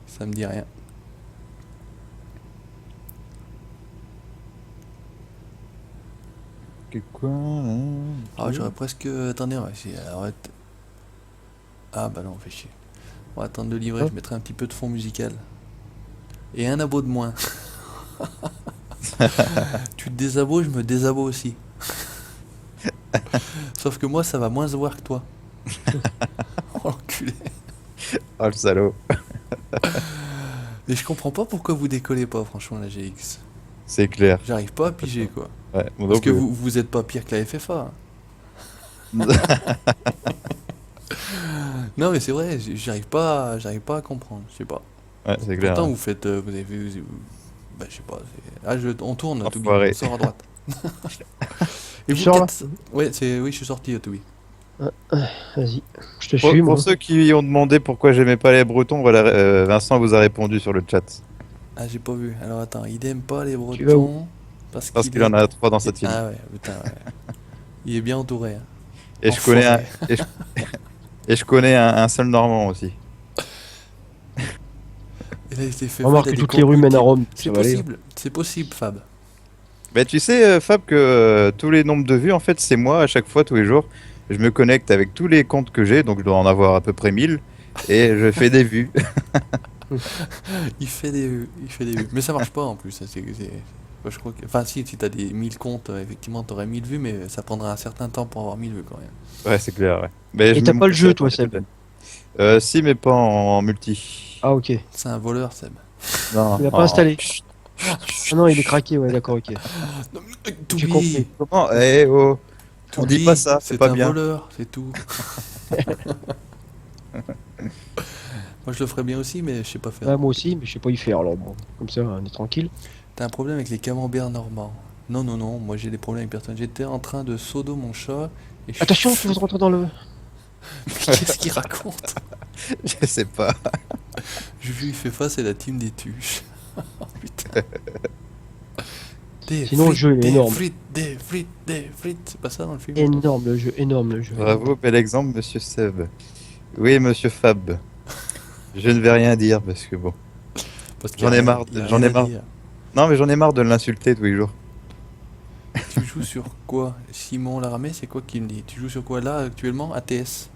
Ça me dit rien. Quoi Ah, j'aurais presque. Attendez, on va essayer. Arrête. Ah, bah non, on fait chier. On va attendre de livrer. Hein Je mettrai un petit peu de fond musical. Et un abo de moins. Tu te désabos, je me désabo aussi. Sauf que moi, ça va moins se voir que toi. Oh, l'enculé. Oh le salaud. Mais je comprends pas pourquoi vous décollez pas, franchement, la GX. C'est clair. J'arrive pas à piger, quoi. Ouais, moi Parce non que plus. vous êtes pas pire que la FFA. hein. Non, mais c'est vrai, j'arrive pas à comprendre. Je sais pas. Ouais, c'est clair. Pourtant, vous faites. Vous avez vu. Bah, je sais pas. On tourne, Toubi. Enfoiré. On sort à droite. Tu Et vous, sors, là Ouais, oui, je suis sorti, Toubi. Vas-y, je te Pour, suis, pour moi. ceux qui ont demandé pourquoi j'aimais pas les Bretons, voilà, Vincent vous a répondu sur le chat. Ah, j'ai pas vu. Alors attends, il aime pas les Tu vas où Bretons. Parce Parce qu'il qu'il en a 3 dans sa team. Ah ouais, putain, ouais. Il est bien entouré. Hein. Et je connais un, Enfoiré. et je connais un seul Normand aussi. Et là, il s'est fait Remarque faire que des toutes les rues mènent à Rome. C'est Ça va aller. possible, c'est possible, Fab. Mais tu sais, Fab, que tous les nombres de vues, en fait, c'est moi à chaque fois, tous les jours. Je me connecte avec tous les comptes que j'ai, donc je dois en avoir à peu près 1000, et je fais des vues. Il fait des vues, Mais ça marche pas en plus. Moi, je crois que... Enfin, si t'as des 1000 comptes, effectivement, t'aurais 1000 vues, mais ça prendra un certain temps pour avoir 1000 vues quand même. Ouais, c'est clair, ouais. Mais Et je t'as me pas le montre jeu, ça toi, pour Seb? Si, mais pas en multi. Ah, ok. C'est un voleur, Seb. Non. Il l'a pas installé. Ah non, il est craqué, ouais, d'accord, ok. Non, mais, J'ai compris. Comment Eh oh On dit pas ça, c'est pas un bien. voleur, c'est tout. Moi je le ferais bien aussi, mais je sais pas faire. Ouais, moi aussi, mais je sais pas y faire, alors bon, comme ça, on est tranquille. T'as un problème avec les camemberts normands. Non, non, non, moi j'ai des problèmes avec personne. J'étais en train de sodo mon chat et je... Attention, tu vas rentrer dans le... Qu'est-ce qu'il raconte? Je sais pas. Juju il fait face à la team des tuches. Oh, putain. Des Sinon, le jeu est des énorme. frites, des frites, des frites. C'est pas ça dans le film? Énorme le jeu, énorme le jeu. Bravo, bel exemple, monsieur Seb. Oui, monsieur Fab. Je ne vais rien dire parce que bon. Parce J'en ai marre, il y a j'en rien ai à marre. dire. Non, mais j'en ai marre de l'insulter tous les jours. Tu joues sur quoi? Simon Laramé, c'est quoi qui me dit? Tu joues sur quoi là actuellement? ATS?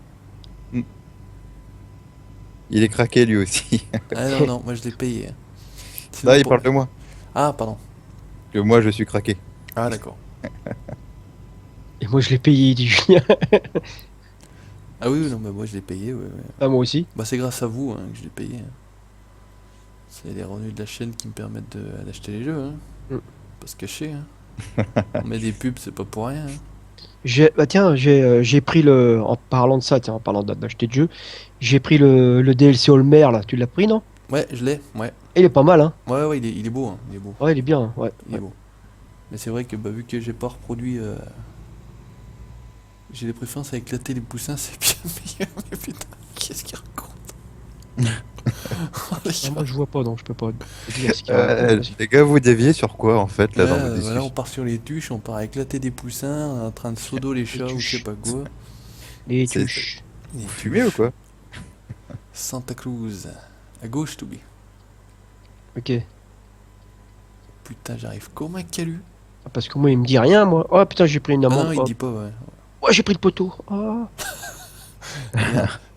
Il est craqué lui aussi. Ah non, non, moi je l'ai payé. Sinon, Là, il pour- parle de moi. Ah, pardon. Que moi, je suis craqué. Ah, d'accord. Et moi, je l'ai payé, dit Julien. Ah oui, oui, non, mais moi je l'ai payé, ouais, ouais. Ah, moi aussi. Bah, c'est grâce à vous hein, que je l'ai payé. Hein. C'est les revenus de la chaîne qui me permettent d'acheter les jeux. Hein. Mm. Pas se cacher. Hein. On met des pubs, c'est pas pour rien. Hein. Bah tiens, j'ai pris le... En parlant de ça, tiens, en parlant d'acheter de jeux, j'ai pris le DLC Olmer, là. Tu l'as pris, non? Ouais, je l'ai, ouais. Et il est pas mal, hein. Ouais, ouais, il est beau, hein. Il est beau. Ouais, il est bien, hein, ouais. Il est beau. Mais c'est vrai que bah, vu que j'ai pas reproduit. J'ai des préférences à éclater les poussins, c'est bien meilleur. Mais putain, qu'est-ce qu'il raconte? Oh, les Ah, gars. moi, je vois pas, donc je peux pas dire ce qu'il y a. Les gars, vous déviez sur quoi en fait là Ouais, dans vos voilà, discussions on part sur les tuches, on part à éclater des poussins, on est en train de sodo les chats ou je sais tuches. pas quoi. Les C'est- tuches. Les Vous fumez ou tuches. quoi? Santa Cruz. À gauche, Toby. Ok. Putain, j'arrive comme un calu. Ah, parce que moi, il me dit rien, moi. Oh putain, j'ai pris une Ah amende. non, il Oh, dit pas, ouais. ouais, j'ai pris le poteau. Oh.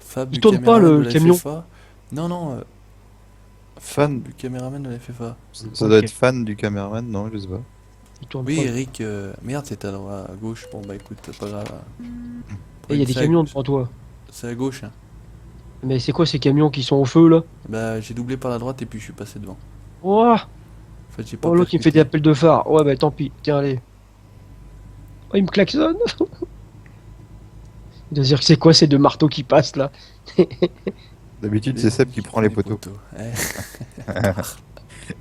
Fab Il du tourne pas, caméraman le de la camion. FFA. Non, non, Fan. du caméraman de la FFA. Ça doit Ok. être fan du caméraman, non, je sais pas. Il tourne Oui, pas. Eric. Merde, c'était à droite, à gauche. Bon, bah écoute, c'est pas grave. Et il y a des C'est à camions gauche. devant toi. C'est à gauche, hein. Mais c'est quoi ces camions qui sont au feu, là? Bah, j'ai doublé par la droite et puis je suis passé devant. Oh, En fait, j'ai pas oh l'autre, il me fait percuté. des appels de phare. Ouais, bah tant pis. Tiens, allez. Oh, il me klaxonne. Il doit se dire que c'est quoi ces deux marteaux qui passent, là? D'habitude, c'est Seb qui prend les poteaux. Ouais.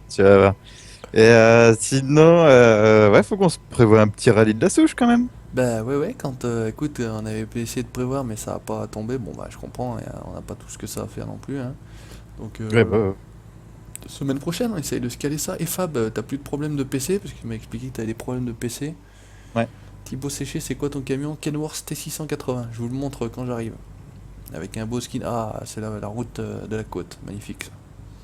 Tu vas voir. Et sinon, ouais, faut qu'on se prévoie un petit rallye de la souche quand même. Bah ouais ouais quand écoute on avait essayé de prévoir mais ça a pas tombé bon bah je comprends et, on n'a pas tout ce que ça à faire non plus hein. Donc Ouais, bah, semaine prochaine on essaye de se caler ça et Fab t'as plus de problème de PC parce qu'il m'a expliqué que t'avais des problèmes de PC. Ouais. Thibaut Séché c'est quoi ton camion? Kenworth T680 je vous le montre quand j'arrive avec un beau skin. Ah c'est la route de la côte magnifique ça.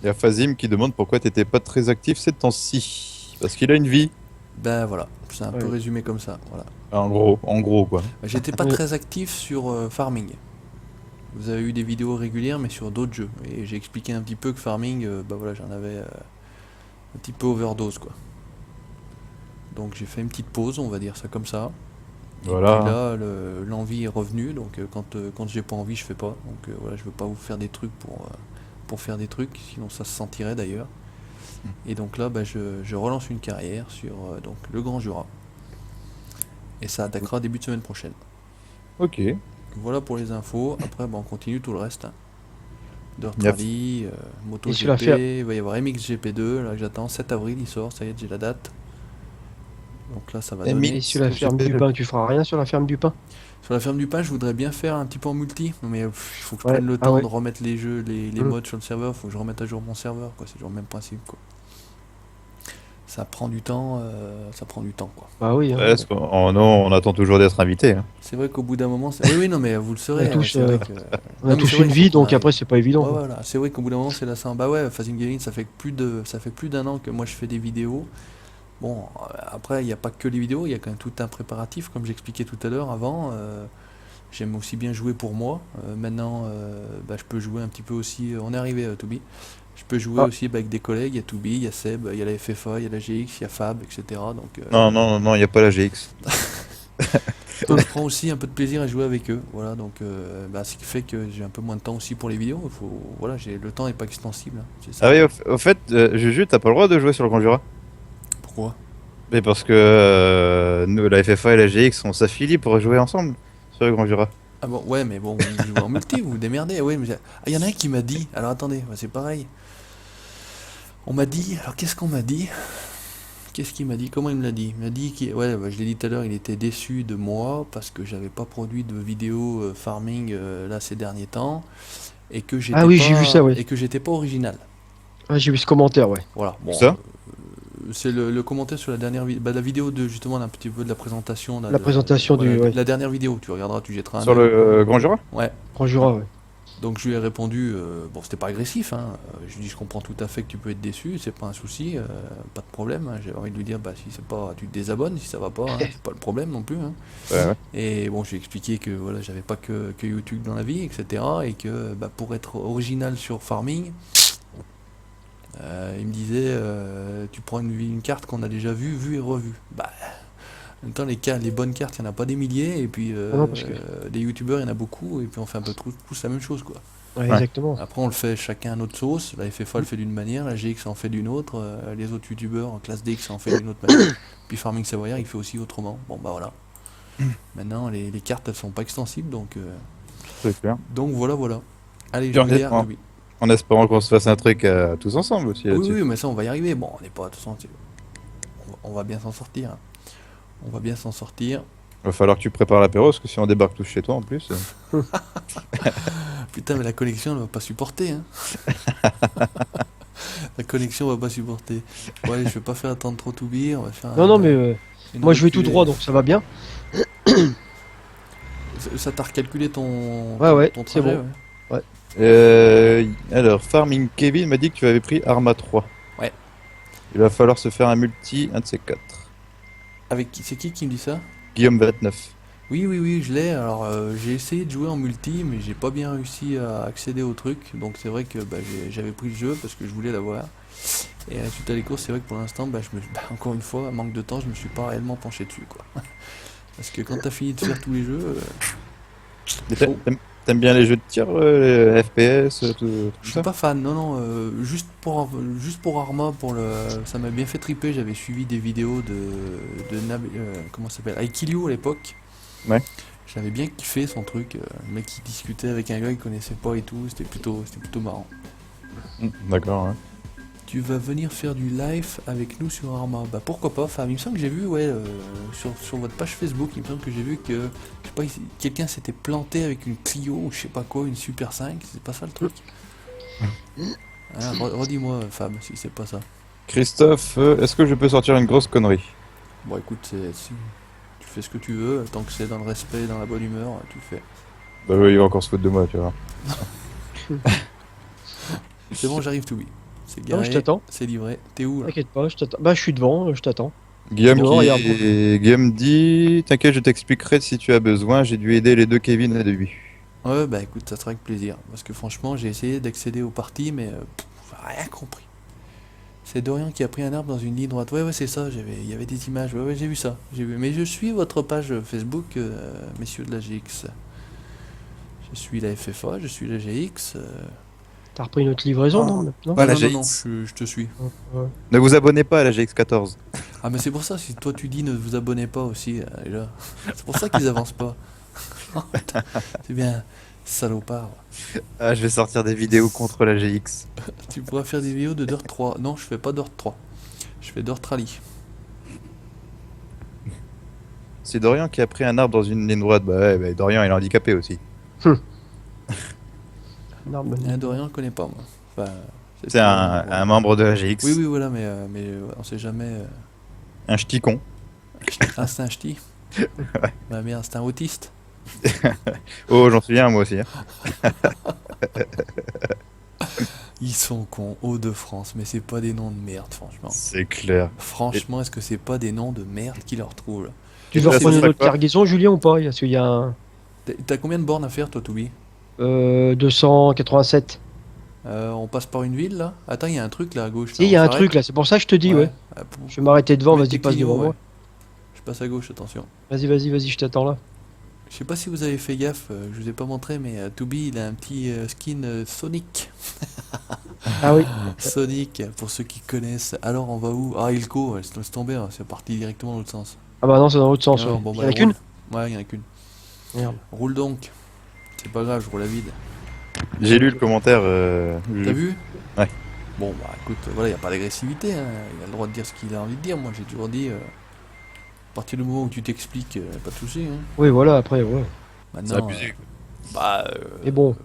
il y a Fazim qui demande pourquoi t'étais pas très actif ces temps-ci. Parce qu'il a une vie. Ben voilà c'est un peu Ouais. résumé comme ça voilà. En gros quoi. Bah, j'étais pas Ouais. très actif sur Farming. Vous avez eu des vidéos régulières, mais sur d'autres jeux. Et j'ai expliqué un petit peu que Farming, bah voilà, j'en avais un petit peu overdose, quoi. Donc j'ai fait une petite pause, on va dire ça comme ça. Et Voilà. puis là, l'envie est revenue, donc quand j'ai pas envie, je fais pas. Donc voilà, je veux pas vous faire des trucs pour faire des trucs, sinon ça se sentirait d'ailleurs. Et donc là, bah, je relance une carrière sur donc le Grand Jura. Et ça attaquera début de semaine prochaine. Ok. Voilà pour les infos. Après, bah, on continue tout le reste. Hein. Dirt Yep. Rally, Et sur la MotoGP, fer- il va y avoir MXGP2, là que j'attends. 7 avril, il sort, ça y est, j'ai la date. Donc là, ça va MX. donner. Et sur la ferme j'ai du fait pain, tu feras rien sur la ferme du pain? Sur la ferme du pain, je voudrais bien faire un petit peu en multi, mais il faut que je Ouais, prenne le ah temps ouais. de remettre les jeux, les Mm. modes sur le serveur. Il faut que je remette à jour mon serveur, quoi. C'est toujours le même principe, quoi. Ça prend du temps, quoi. Bah oui, hein. Ouais, parce qu'on- oh non, on attend toujours d'être invité. Hein. C'est vrai qu'au bout d'un moment, oui, oui, non, mais vous le saurez. On a tous, c'est vrai que... On Non, a mais tous c'est vrai une qu'il faut vie, qu'on donc arrive. après, c'est pas évident. Ouais, quoi. voilà, c'est vrai qu'au bout d'un moment c'est lassant. Bah ouais, Phasing Gaming, ça fait plus d'un an que moi je fais des vidéos. Bon, après il n'y a pas que les vidéos, il y a quand même tout un préparatif, comme j'expliquais tout à l'heure avant. J'aime aussi bien jouer pour moi. Maintenant, bah, je peux jouer un petit peu aussi. On est arrivé à Toby. Je peux jouer Ah. aussi bah, avec des collègues. Il y a Toby, il y a Seb, il y a la FFA, il y a la GX, il y a Fab, etc. Donc, Non, il n'y a pas la GX. je prends aussi un peu de plaisir à jouer avec eux. Voilà, donc bah, ce qui fait que j'ai un peu moins de temps aussi pour les vidéos. Voilà, le temps n'est pas extensible. Hein. C'est ça. Ah oui, au fait, Juju, t'as pas le droit de jouer sur le Grand Jura? Pourquoi? Mais parce que nous, la FFA et la GX, on s'affilie pour jouer ensemble sur le Grand Jura. Ah bon, ouais, mais bon, vous jouez en multi, vous vous démerdez. Ouais, mais... Ah, il y en a un qui m'a dit. Alors attendez, ouais, c'est pareil. On m'a dit. Alors qu'est-ce qu'on m'a dit? Qu'est-ce qu'il m'a dit? Comment il me l'a dit? Il m'a dit qu'il... Ouais, bah, je l'ai dit tout à l'heure, il était déçu de moi parce que j'avais pas produit de vidéo farming là ces derniers temps et que j'étais Ah oui, pas j'ai vu ça, ouais. et que j'étais pas original. Ah, j'ai vu ce commentaire, ouais. Voilà. Bon, Ça c'est le commentaire sur la dernière la vidéo de justement un petit peu de la présentation là, La présentation voilà, du ouais, la dernière vidéo. Tu regarderas, tu jetteras un Sur œil. le Grand Jura? Ouais. Grand Jura, ouais. Donc je lui ai répondu, bon c'était pas agressif, hein. Je lui ai dit je comprends tout à fait que tu peux être déçu, c'est pas un souci, pas de problème, hein. J'ai envie de lui dire bah si c'est pas, tu te désabonnes si ça va pas, hein, c'est pas le problème non plus, hein. Ouais, ouais. Et bon je lui ai expliqué que voilà j'avais pas que YouTube dans la vie, etc. Et que bah, pour être original sur Farming, il me disait tu prends une carte qu'on a déjà vue et revue. Bah en même temps les bonnes cartes il y en a pas des milliers et puis Ah non, parce que... des youtubeurs il y en a beaucoup et puis on fait un peu tous la même chose quoi. Ouais, Ouais. exactement. Après, on le fait chacun à notre sauce. La FFA le fait d'une manière, la GX en fait d'une autre, les autres youtubeurs en classe DX en fait d'une autre manière. Puis Farming Savoyard, il fait aussi autrement. Bon, bah voilà. Maintenant, les cartes, elles sont pas extensibles, C'est clair. donc voilà, voilà. Allez, Puis je vais dire, honnêtement, oui. En espérant qu'on se fasse un truc tous ensemble aussi Oui, là-dessus. oui, mais ça, on va y arriver. Bon, on n'est pas à tout sentir. On va bien s'en sortir, hein. On va bien s'en sortir. Va falloir que tu prépares l'apéro parce que si on débarque tous chez toi en plus. Putain, mais la connexion, elle va pas supporter, hein. La connexion va pas supporter. Bon, allez, je vais pas faire attendre trop Toubi. On va faire Non, non, mais une moi je vais tout reculée. droit, donc ça va bien. Ça t'a recalculé ton, Ouais, ouais, ton c'est trajet, bon. ouais. Alors, Farming Kevin m'a dit que tu avais pris Arma 3. Ouais. Il va falloir se faire un multi, un de ces quatre. Avec c'est qui me dit ça? Guillaume 29. Oui, oui, oui, je l'ai. Alors, j'ai essayé de jouer en multi, mais j'ai pas bien réussi à accéder au truc. Donc, c'est vrai que bah, j'avais pris le jeu parce que je voulais l'avoir. Et suite à les courses, c'est vrai que pour l'instant, bah, encore une fois, manque de temps, je me suis pas réellement penché dessus, quoi. Parce que quand t'as fini de faire tous les jeux, Mais t'aimes bien les jeux de tir, les FPS, tout je suis ça? pas fan. Non, non, juste pour Arma, ça m'a bien fait triper. J'avais suivi des vidéos comment ça s'appelle? Aikilio à l'époque. Ouais. J'avais bien kiffé son truc, le mec qui discutait avec un gars qu'il connaissait pas et tout, c'était plutôt marrant. D'accord, hein. Tu vas venir faire du live avec nous sur Arma? Bah pourquoi pas, enfin il me semble que j'ai vu, ouais, sur votre page Facebook, il me semble que j'ai vu que, je sais pas, quelqu'un s'était planté avec une Clio ou je sais pas quoi, une Super 5, c'est pas ça le truc? Hein, redis-moi Fab, si c'est pas ça. Christophe, est-ce que je peux sortir une grosse connerie? Bon écoute, si tu fais ce que tu veux, tant que c'est dans le respect et dans la bonne humeur, tu le fais. Bah oui, il va encore se foutre de moi, tu vois. C'est bon, j'arrive tout oui. C'est Non, je garé, t'attends. c'est livré. T'es où là? T'inquiète pas, je t'attends. Bah, je suis devant, je t'attends. Guillaume, Non, regarde. Guillaume dit, t'inquiète, je t'expliquerai si tu as besoin, j'ai dû aider les deux Kevin à début. Ouais, bah écoute, ça sera avec plaisir. Parce que franchement, j'ai essayé d'accéder aux parties, mais rien compris. C'est Dorian qui a pris un arbre dans une ligne droite. Ouais, ouais, c'est ça, il y avait des images. Ouais, ouais, j'ai vu ça. J'ai vu. Mais je suis votre page Facebook, messieurs de la GX. Je suis la FFA, je suis la GX. T'as repris une autre livraison, non, maintenant? Ouais, la non, non, non, GX. je te suis. Ouais. Ne vous abonnez pas à la GX14. Ah, mais c'est pour ça, si toi tu dis ne vous abonnez pas aussi, déjà. C'est pour ça qu'ils avancent pas. Oh, putain, c'est bien, salopard. Ah, je vais sortir des vidéos contre la GX. Tu pourras faire des vidéos de Dirt 3. Non, je fais pas Dirt 3. Je fais Dirt Rally. C'est Dorian qui a pris un arbre dans une ligne droite. Bah ouais, bah Dorian il est handicapé aussi. Non, mais... Dorian, je connais pas, moi. Enfin, C'est un membre de la GX. Oui, oui, voilà, mais on sait jamais. Un ch'ti-con. Ah, c'est un ch'ti. Bah merde, c'est un autiste. Oh, j'en souviens moi aussi, hein. Ils sont cons, Hauts-de-France, mais c'est pas des noms de merde, franchement. C'est clair. Franchement, est-ce que c'est pas des noms de merde qu'ils leur trouvent là? Tu veux Ça, reprendre c'est une ça, autre quoi. cargaison, Julien, ou pas? Parce qu'il y a un T'as combien de bornes à faire, toi, Toubi? 287. On passe par une ville là? Attends, il y a un truc là à gauche. Si, il y a un truc là, c'est pour ça que je te dis, ouais. Je vais m'arrêter devant, Mets vas-y, tes passe clignotants, devant moi. ouais. Je passe à gauche, attention. Vas-y, vas-y, vas-y, je t'attends là. Je sais pas si vous avez fait gaffe, je vous ai pas montré, mais Toubi il a un petit skin Sonic. Ah oui. Sonic, pour ceux qui connaissent. Alors, on va où? Ah, Ilko, laisse tomber, hein, c'est parti directement dans l'autre sens. Ah bah non, c'est dans l'autre sens. Alors, Ouais. bon, Il bah, y en a roule. qu'une. Ouais, il y en a qu'une. Merde. Roule donc. C'est pas grave, je roule à vide. J'ai lu le commentaire. T'as vu? Ouais. Bon, bah écoute, voilà, il a pas d'agressivité, hein. Il a le droit de dire ce qu'il a envie de dire. Moi, j'ai toujours dit, à partir du moment où tu t'expliques, pas de soucis, hein. Oui, voilà, après, ouais. C'est Maintenant, abusé. bah, Mais bon,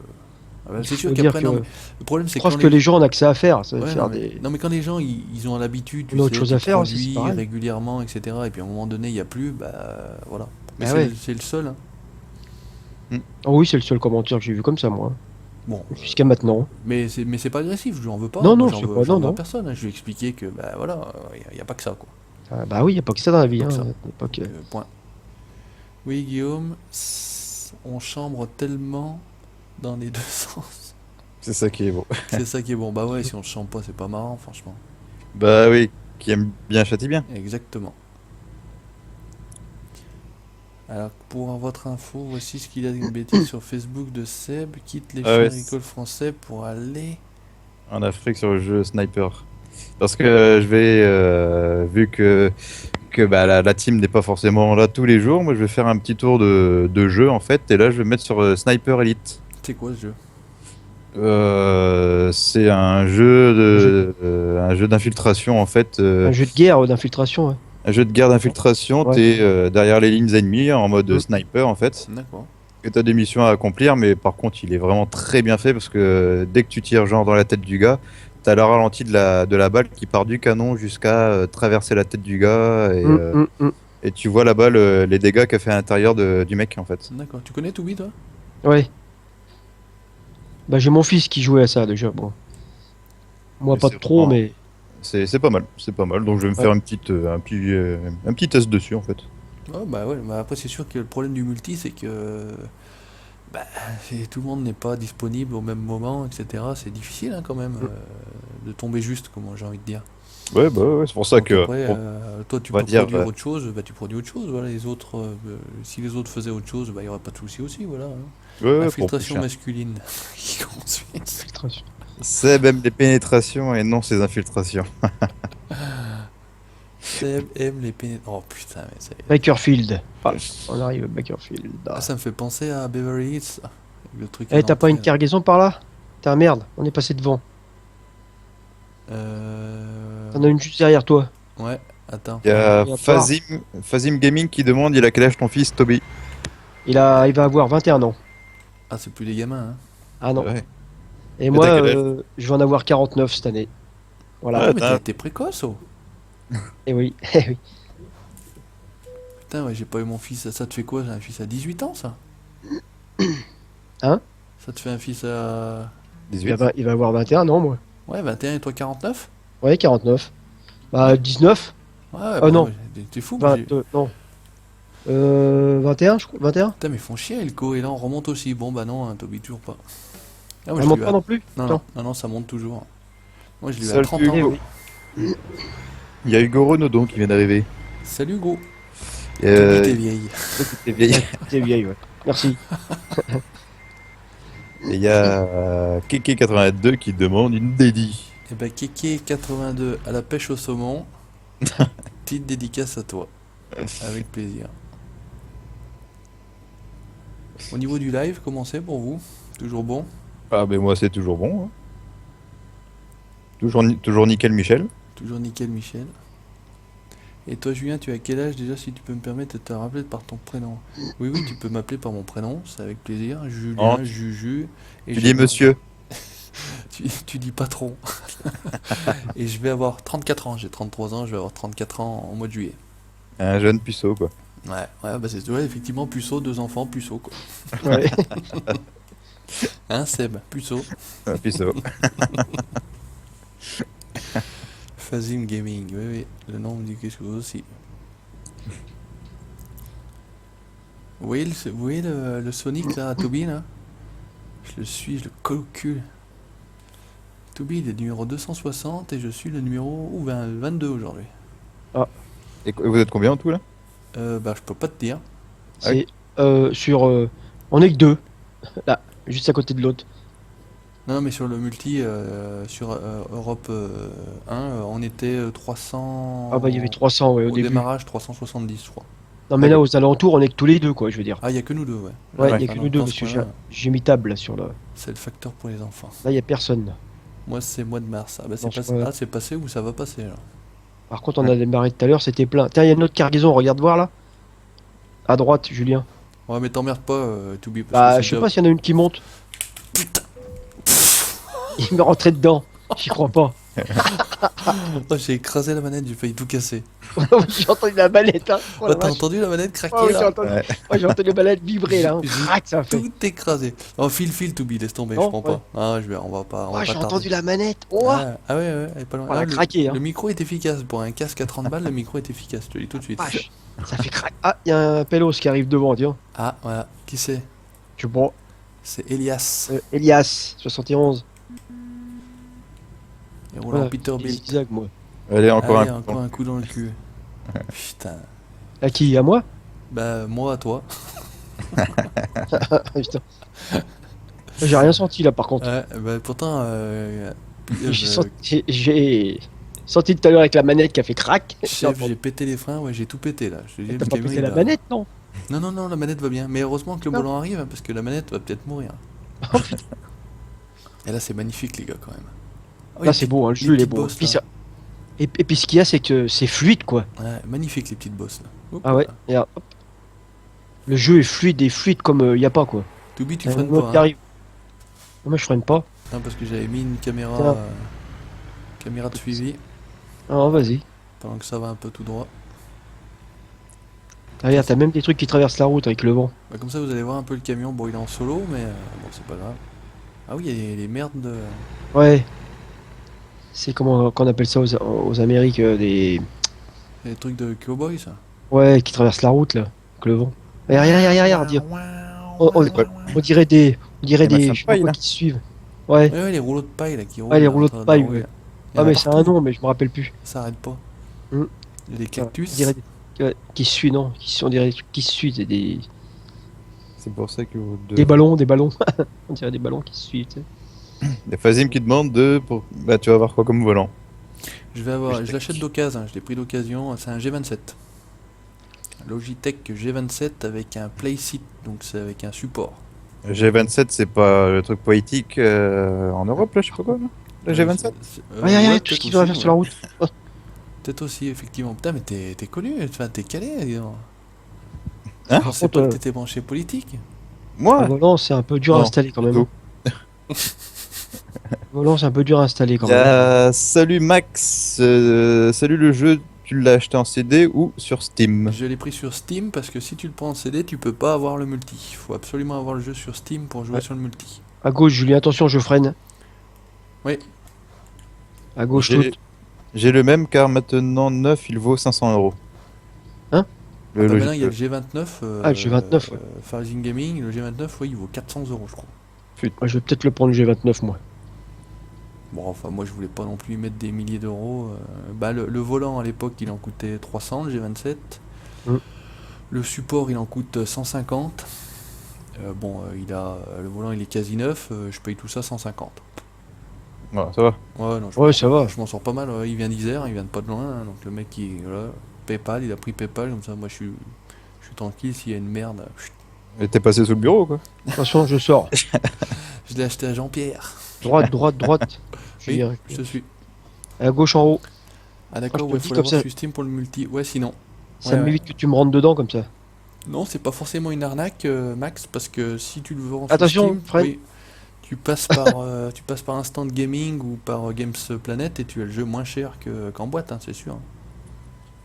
c'est sûr faut dire qu'après, que non, mais le problème, c'est preuve quand que les gens ont accès à faire, c'est Ouais, faire non, mais... des. non, mais quand les gens ils ont l'habitude, tu On a autre sais, chose du à faire aussi, produit c'est pareil. régulièrement, etc. Et puis à un moment donné, il n'y a plus, bah voilà. Mais Bah c'est ouais. c'est le seul, hein. Oh oui, c'est le seul commentaire que j'ai vu comme ça, moi. Bon, Jusqu'à maintenant. mais c'est pas agressif, je lui en veux pas. Non, Moi, non, c'est pas. j'en Non, veux à non. personne, hein. Je lui ai expliqué que, bah voilà, il y a pas que ça, quoi. Ah, bah oui, y a pas que ça dans la vie. Donc Hein. ça. Y a pas que- Point. Oui, Guillaume, on chambre tellement dans les deux sens. C'est ça qui est beau. C'est ça qui est bon. Bah ouais, si on se chambre pas, c'est pas marrant, franchement. Bah oui, qui aime bien châtie bien. Exactement. Alors, pour votre info, voici ce qu'il a une bêtise sur Facebook de Seb. Quitte les Ah champs ouais, agricoles français pour aller... En Afrique sur le jeu Sniper. Parce que je vais, vu que bah, la team n'est pas forcément là tous les jours, moi je vais faire un petit tour de jeu en fait, et là je vais me mettre sur Sniper Elite. C'est quoi ce jeu? C'est un jeu d'infiltration en fait, Un jeu de guerre d'infiltration, ouais. un jeu de guerre d'infiltration. Ouais. T'es derrière les lignes ennemies en mode Mm. sniper en fait. D'accord. Que t'as des missions à accomplir, mais par contre il est vraiment très bien fait parce que dès que tu tires genre dans la tête du gars, t'as le ralenti de la balle qui part du canon jusqu'à traverser la tête du gars et tu vois là-bas les dégâts qu'a fait à l'intérieur du mec en fait. D'accord. Tu connais Toubi, toi? Ouais. Bah j'ai mon fils qui jouait à ça déjà, bon. Moi Mais pas c'est trop, vraiment- mais. C'est pas mal, c'est pas mal. Donc je vais me Ouais. faire un petit test dessus en fait. Oh, bah ouais, bah après c'est sûr que le problème du multi, c'est que bah, tout le monde n'est pas disponible au même moment, etc. C'est difficile, hein, quand même, de tomber juste, comme j'ai envie de dire. Ouais, c'est pour ça Donc que après, bon, toi tu on va peux dire, produire autre chose, bah tu produis autre chose. Voilà, les autres, si les autres faisaient autre chose, bah il y aurait pas de souci aussi, voilà, hein. ouais, pour Infiltration prochain. masculine qui consulte. Infiltration. Seb aime les pénétrations et non ses infiltrations. Seb aime les pénétrations. Oh putain, mais c'est... Bakerfield. Ah, on arrive à Bakerfield. Ah, ça me fait penser à Beverly Hills, le truc. Eh, t'as pas une carte cargaison par là? T'as un merde, on est passé devant. T'en as une juste derrière toi. Ouais, attends. Il y a Et à part- Fazim Gaming qui demande il a quel âge ton fils Toby? Il va avoir 21 ans. Ah, c'est plus les gamins, hein. Ah non. Ouais. Et Et moi, t'as quel âge je vais en avoir 49 cette année. Voilà. Ah, mais t'as- t'es précoce, oh. Et oui. Eh oui. Putain, ouais, j'ai pas eu mon fils. Ça te fait quoi? J'ai un fils à 18 ans, ça? Hein? Ça te fait un fils à... 18. Il va avoir 21 ans, moi. Ouais, 21 et toi 49? Ouais, 49. Bah, 19. Ouais, Oh, non. ouais, t'es fou, moi, 22. Non. 21, je crois. 21? Putain, mais ils font chier, Elko, et là on remonte aussi. Bon, bah non, hein, Toby, toujours pas. Ah, moi, Elle je monte l'ai eu pas à- non plus? Non, Attends. non, ça monte toujours. Moi, je l'ai eu à Salut, 30 ans. Hugo. Il y a Hugo Renaudon qui vient d'arriver. Salut, gros. Euh, Toby, t'es vieille. t'es vieille. T'es vieille, ouais. Merci. Et il y a Keke82 qui demande une dédie. Eh ben, Kéké82 à la pêche au saumon. Petite dédicace à toi. Avec plaisir. Au niveau du live, comment c'est pour vous? Toujours bon? Ah ben moi c'est toujours bon. Hein. Toujours nickel Michel. Toujours nickel, Michel. Et toi, Julien, tu as quel âge déjà, si tu peux me permettre de te rappeler par ton prénom? Oui, oui, tu peux m'appeler par mon prénom, c'est avec plaisir. Julien, Oh, Juju. Et Tu j'ai- dis monsieur. Tu dis patron. Et je vais avoir 34 ans, j'ai 33 ans, je vais avoir 34 ans en mois de juillet. Un jeune puceau quoi. Ouais, bah c'est ouais, effectivement, puceau, 2 enfants, puceau, quoi. Ouais. Hein, Seb, puceau. Un puceau. Fazim Gaming, oui, oui, le nom me dit quelque chose aussi. Vous voyez le Sonic là, Toby là? Je le suis, je le colle au cul. Toby il est numéro 260 et je suis le numéro 22 aujourd'hui. Et vous êtes combien en tout là? Bah je peux pas te dire. C'est sur. On est que deux. Là, juste à côté de l'autre. Non, mais sur le multi, sur Europe 1, on était 300. Ah bah il y avait 300 ouais, au Au début. démarrage, 370, je crois. Non mais là aux alentours on est que tous les deux quoi, je veux dire. Ah, il y a que nous deux, ouais. Ouais, Là, il y a enfin, que dans- nous deux dans parce ce que coin-là, j'ai mis table là sur le. c'est le facteur pour les enfants. Là il y a personne. Moi, c'est mois de mars. Ah, bah, c'est Non, je passé. crois- Ah, c'est passé ou ça va passer alors. Par contre on a démarré tout à l'heure, c'était plein. Tiens, il y a une autre cargaison, regarde voir là. À droite, Julien. Ouais, mais t'emmerdes pas, Toubi, parce Bah que je c'est sais pas s'il y en a une qui monte. Il me rentrait dedans. J'y crois pas. Oh, j'ai écrasé la manette, j'ai failli tout casser. J'ai entendu la manette hein. Oh, la Oh, t'as vache. entendu la manette craquer Oh, oui, j'ai là entendu. Ouais. Ouais, j'ai entendu la manette vibrer là. Hein. J'ai Crac, ça a fait. tout écrasé. Oh, file, Toubi, laisse tomber, Non, je prends ouais. pas. Ah, on va pas, on Oh, va j'ai pas entendu tarder. la manette. Oh, Ah, ah ouais, ouais, elle est pas loin. On l'a Ah, craqué, hein. le micro est efficace. Pour un casque à 30 balles, le micro est efficace, je te le dis tout de suite. vache. Ça fait crac. Ah, il y a un pélos qui arrive devant, tiens. Ah, voilà. Qui c'est? Tu vois. C'est Elias. Elias, 71. Et Roland Voilà, Peterbilt. des zigzags, moi. Allez, encore Allez, un coup. encore un coup dans le cul. Putain. À qui? À moi? Bah, moi à toi. Ah, putain. J'ai rien senti là par contre. Ouais, bah, pourtant, J'ai senti tout à l'heure avec la manette qui a fait crac. chef, j'ai pété les freins, ouais, j'ai tout pété là. Je te dis, T'as le pas camion, pété il la a- manette, non? Non, non, non, la manette va bien. Mais heureusement que le Non. volant arrive, hein, parce que la manette va peut-être mourir. Oh, putain. Et là, c'est magnifique, les gars, quand même. Oh, Là les c'est petites- beau, hein, le les jeu il est petites beau. bosses, Puis là. ça- Et puis ce qu'il y a, c'est que c'est fluide quoi. Ouais, magnifique, les petites bosses là. Hop Ah ouais, là. regarde, hop. Le jeu est fluide comme il y a pas quoi. Toubi, tu Il y a freines un autre pas. qui Hein. arrive. Non, moi je freine pas. Non, parce que j'avais mis une caméra, Tiens. caméra de suivi, Ah, vas-y. pendant que ça va un peu tout droit. Ah, regarde, t'as même des trucs qui traversent la route avec le vent. Bah, comme ça, vous allez voir un peu le camion. Bon, il est en solo, mais bon, c'est pas grave. Ah oui, il y a les merdes de. Ouais. C'est comment qu'on appelle ça aux Amériques Les trucs de cowboy, ça. Ouais, qui traversent la route là, avec le vent. Regarde, dire. On dirait des. On dirait Des des. machins Je sais pas de paille, quoi là. qui se suivent. Ouais. Ouais, ouais, les rouleaux de paille là qui roulent. Ouais, les là, rouleaux en de train paille, rouler. ouais. Il y en Ah a mais c'est un partout, nom, mais je me rappelle plus. ça arrête pas. Hmm. Il y a des On cactus. dirait qui se suivent, non. On dirait des trucs qui se suivent, C'est pour ça que vous deux. des ballons. On dirait des ballons qui se suivent, tu sais. Il y a Fazim qui demande Bah, tu vas avoir quoi comme volant? Je l'achète d'occasion, je l'ai pris d'occasion, c'est un G27. Logitech G27 avec un playseat, donc c'est avec un support. G27, c'est pas le truc poétique en Europe, là, je sais pas quoi, là? Le G27? Ouais, tout ce qui va faire sur la route. Peut-être aussi, effectivement. Putain, mais t'es connu, enfin, t'es calé, dis donc. Hein Je pensais pas contre, que t'étais branché politique. Le Moi? volant, c'est un peu dur à Non, installer quand même. du tout. Le volant, c'est un peu dur à installer quand Il y même. a Salut Max, salut le jeu, tu l'as acheté en CD ou sur Steam? Je l'ai pris sur Steam parce que si tu le prends en CD, tu peux pas avoir le multi. Il faut absolument avoir le jeu sur Steam pour jouer Ouais. sur le multi. À gauche, Julien, attention, je freine. Oui. À gauche, J'ai tout. j'ai le même car maintenant neuf il vaut 500 €. Hein? Le Bah, Logitech. maintenant, il y a le G29. Ah, le G29, ouais. Farzin Gaming, le G29, oui, il vaut 400 €, je crois. Ouais, je vais peut-être le prendre le G29, moi. Bon, enfin, moi, je voulais pas non plus y mettre des milliers d'euros. Bah, le volant, à l'époque, il en coûtait 300, le G27. Mm. Le support, il en coûte 150. Le volant, il est quasi neuf. Je paye tout ça 150. Voilà, ça va. Ouais, non, Ouais, ça va. je m'en sors pas mal. Il vient d'Isère, il vient de pas de loin. Hein, donc, le mec, voilà, PayPal, il a pris PayPal. Comme ça, moi, je suis tranquille. S'il y a une merde, Et t'es passé sous le bureau, quoi. Attention, je sors. je l'ai acheté à Jean-Pierre. Droite. Oui, Julien. je te suis. À gauche en haut. Ah, d'accord, je te ouais, le dis faut comme l'avoir ça. sur Steam pour le multi. Ouais, sinon. Ça Ouais, me ouais. évite que tu me rentres dedans comme ça. Non, c'est pas forcément une arnaque, Max, parce que si tu le vends sur Attention, Steam, freine. oui, tu passes par Instant Gaming ou par Games Planet et tu as le jeu moins cher qu'en boîte, hein, c'est sûr.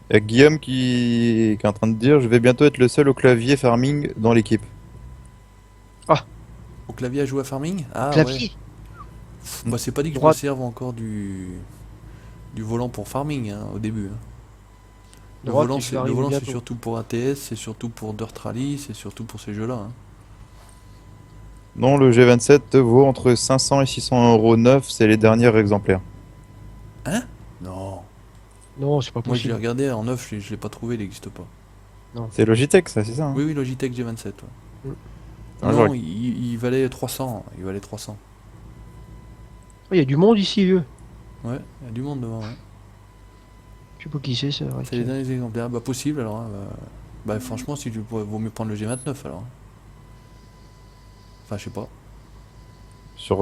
Il y a Guillaume qui est en train de dire je vais bientôt être le seul au clavier farming dans l'équipe. Au clavier à jouer à Farming? Ah Clavier. ouais. Bah, c'est pas dit que Droite. je me serve encore du volant pour Farming hein, au début. Hein. Le Droite, volant, et je vais le arriver volant, c'est bientôt. surtout pour ATS, c'est surtout pour Dirt Rally, c'est surtout pour ces jeux-là. Hein. Non, le G27 vaut entre 500 et 600 € neuf, c'est les derniers exemplaires. Non. Non, c'est pas Moi, je l'ai possible. regardé en neuf, je l'ai pas trouvé, il n'existe pas. C'est Logitech, ça, c'est ça hein? Oui, oui, Logitech G27. Ouais. Mm. Ah, Non, j'aurais- il valait 300. Il valait 300. Il y a du monde ici, vieux. Ouais, il y a du monde devant. Ouais. Je sais pas qui c'est, ça. C'est les derniers exemplaires. Bah, possible alors. Hein, bah, franchement, si tu vaut mieux prendre le G29 alors. Enfin, je sais pas. Sur